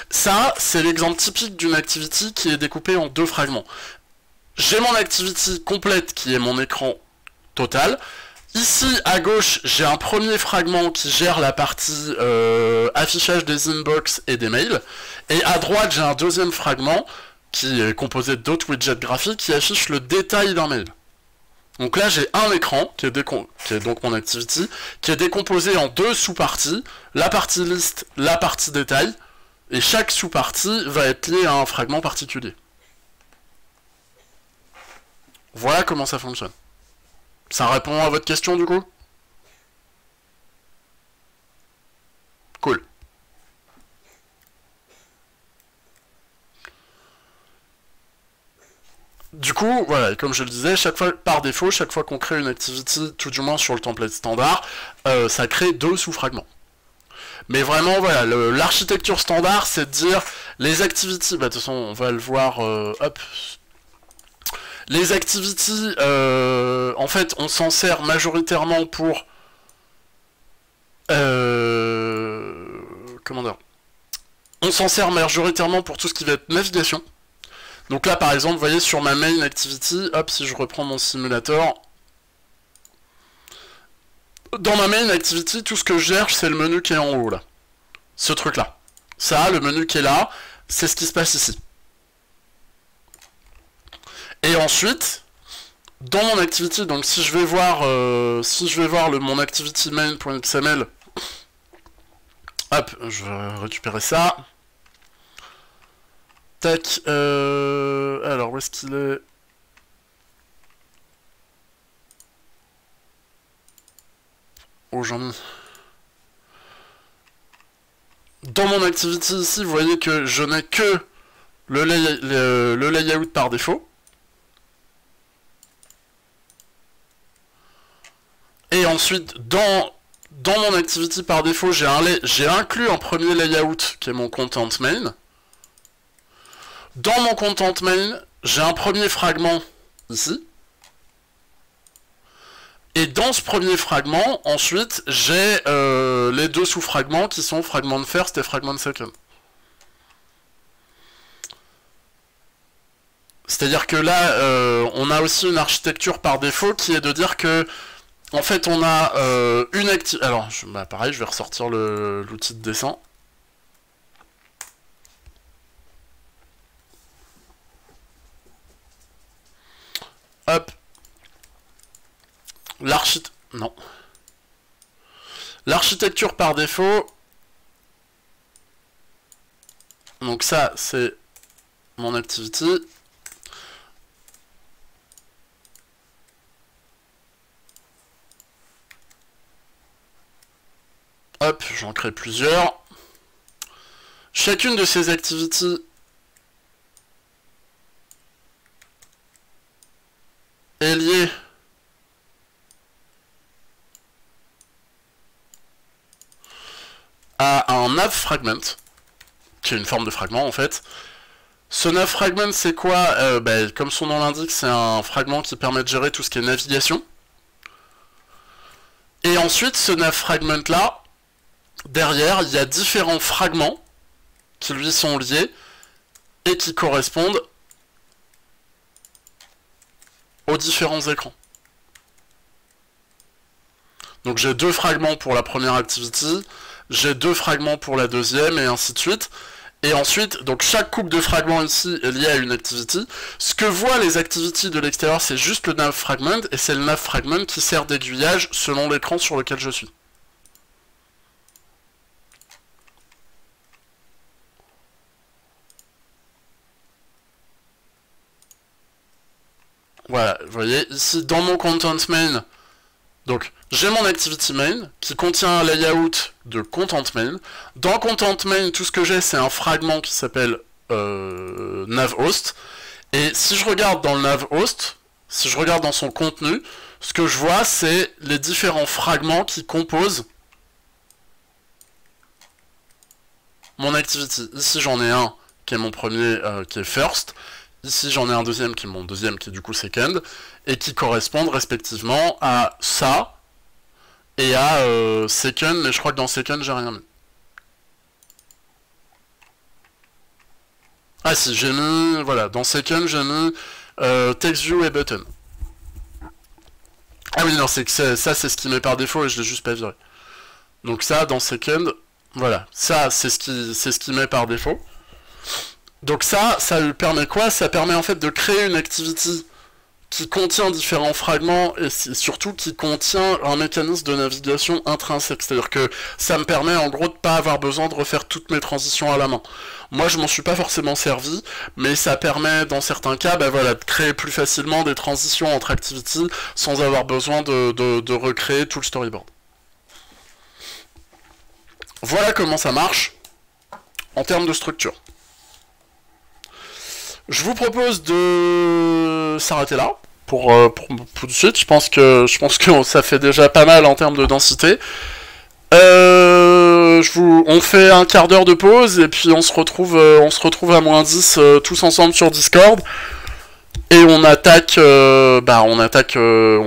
Ça, c'est l'exemple typique d'une activity qui est découpée en deux fragments. J'ai mon activity complète, qui est mon écran total. Ici, à gauche, j'ai un premier fragment qui gère la partie affichage des inbox et des mails. Et à droite, j'ai un deuxième fragment qui est composé d'autres widgets graphiques qui affichent le détail d'un mail. Donc là, j'ai un écran, qui est donc mon activity, qui est décomposé en deux sous-parties, la partie liste, la partie détail, et chaque sous-partie va être liée à un fragment particulier. Voilà comment ça fonctionne. Ça répond à votre question, du coup? Cool. Du coup, voilà, comme je le disais, chaque fois, par défaut, chaque fois qu'on crée une activity, tout du moins sur le template standard, ça crée deux sous-fragments. Mais vraiment, voilà, l'architecture standard, c'est de dire, les activities, de toute façon, on va le voir, hop. Les activities, en fait, on s'en sert majoritairement pour... comment dire? On s'en sert majoritairement pour tout ce qui va être navigation. Donc là, par exemple, vous voyez, sur ma main activity, hop, si je reprends mon simulator, dans ma main activity, tout ce que je gère, c'est le menu qui est en haut, là. Ce truc-là. Ça, le menu qui est là, c'est ce qui se passe ici. Et ensuite, dans mon activity, donc si je vais voir, mon activity main.xml, hop, je vais récupérer ça. Tac, alors où est-ce qu'il est? Oh, j'en ai... Dans mon activity ici, vous voyez que je n'ai que le layout par défaut. Et ensuite, dans mon activity par défaut, j'ai inclus un premier layout qui est mon content main. Dans mon content main, j'ai un premier fragment ici. Et dans ce premier fragment, ensuite, j'ai les deux sous-fragments qui sont fragment first et fragment second. C'est-à-dire que là, on a aussi une architecture par défaut qui est de dire que, en fait, on a une activité... Alors, pareil, je vais ressortir l'outil de dessin. Hop. L'architecture par défaut. Donc ça, c'est mon activity. Hop, j'en crée plusieurs. Chacune de ces activities est liée à un nav fragment, qui est une forme de fragment en fait. Ce nav fragment, c'est quoi? Comme son nom l'indique, c'est un fragment qui permet de gérer tout ce qui est navigation. Et ensuite, ce nav fragment là, derrière, il y a différents fragments qui lui sont liés et qui correspondent aux différents écrans. Donc j'ai deux fragments pour la première activity, j'ai deux fragments pour la deuxième, et ainsi de suite. Et ensuite, donc chaque coupe de fragments ici est liée à une activity. Ce que voient les activities de l'extérieur, c'est juste le nav fragment, et c'est le nav fragment qui sert d'aiguillage selon l'écran sur lequel je suis. Voilà, vous voyez, ici, dans mon content main, donc, j'ai mon activity main, qui contient un layout de content main. Dans content main, tout ce que j'ai, c'est un fragment qui s'appelle nav host. Et si je regarde dans le nav host, si je regarde dans son contenu, ce que je vois, c'est les différents fragments qui composent mon activity. Ici, j'en ai un qui est mon premier, qui est first. Ici, j'en ai un deuxième qui est mon deuxième, qui est du coup second, et qui correspondent respectivement à ça et à second, mais je crois que dans second, j'ai rien mis. Ah si, j'ai mis, voilà, dans second, j'ai mis text view et button. Ah oui, non, c'est que ça, c'est ce qui met par défaut et je l'ai juste pas viré. Donc ça, dans second, voilà, ça, c'est ce qui met par défaut. Donc ça lui permet quoi? Ça permet en fait de créer une activity qui contient différents fragments et surtout qui contient un mécanisme de navigation intrinsèque. C'est-à-dire que ça me permet en gros de pas avoir besoin de refaire toutes mes transitions à la main. Moi je m'en suis pas forcément servi, mais ça permet dans certains cas bah, voilà, de créer plus facilement des transitions entre activities sans avoir besoin de recréer tout le storyboard. Voilà comment ça marche en termes de structure. Je vous propose de s'arrêter là pour tout de suite. Je pense que ça fait déjà pas mal en termes de densité. On fait un quart d'heure de pause et puis on se retrouve à -10 tous ensemble sur Discord et on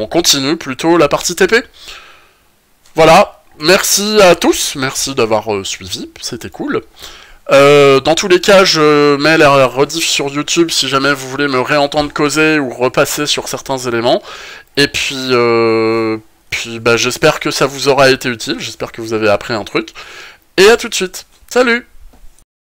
continue plutôt la partie TP. Voilà. Merci à tous. Merci d'avoir suivi. C'était cool. Dans tous les cas, je mets la rediff sur YouTube si jamais vous voulez me réentendre causer ou repasser sur certains éléments. Et puis bah, j'espère que ça vous aura été utile, j'espère que vous avez appris un truc. Et à tout de suite. Salut!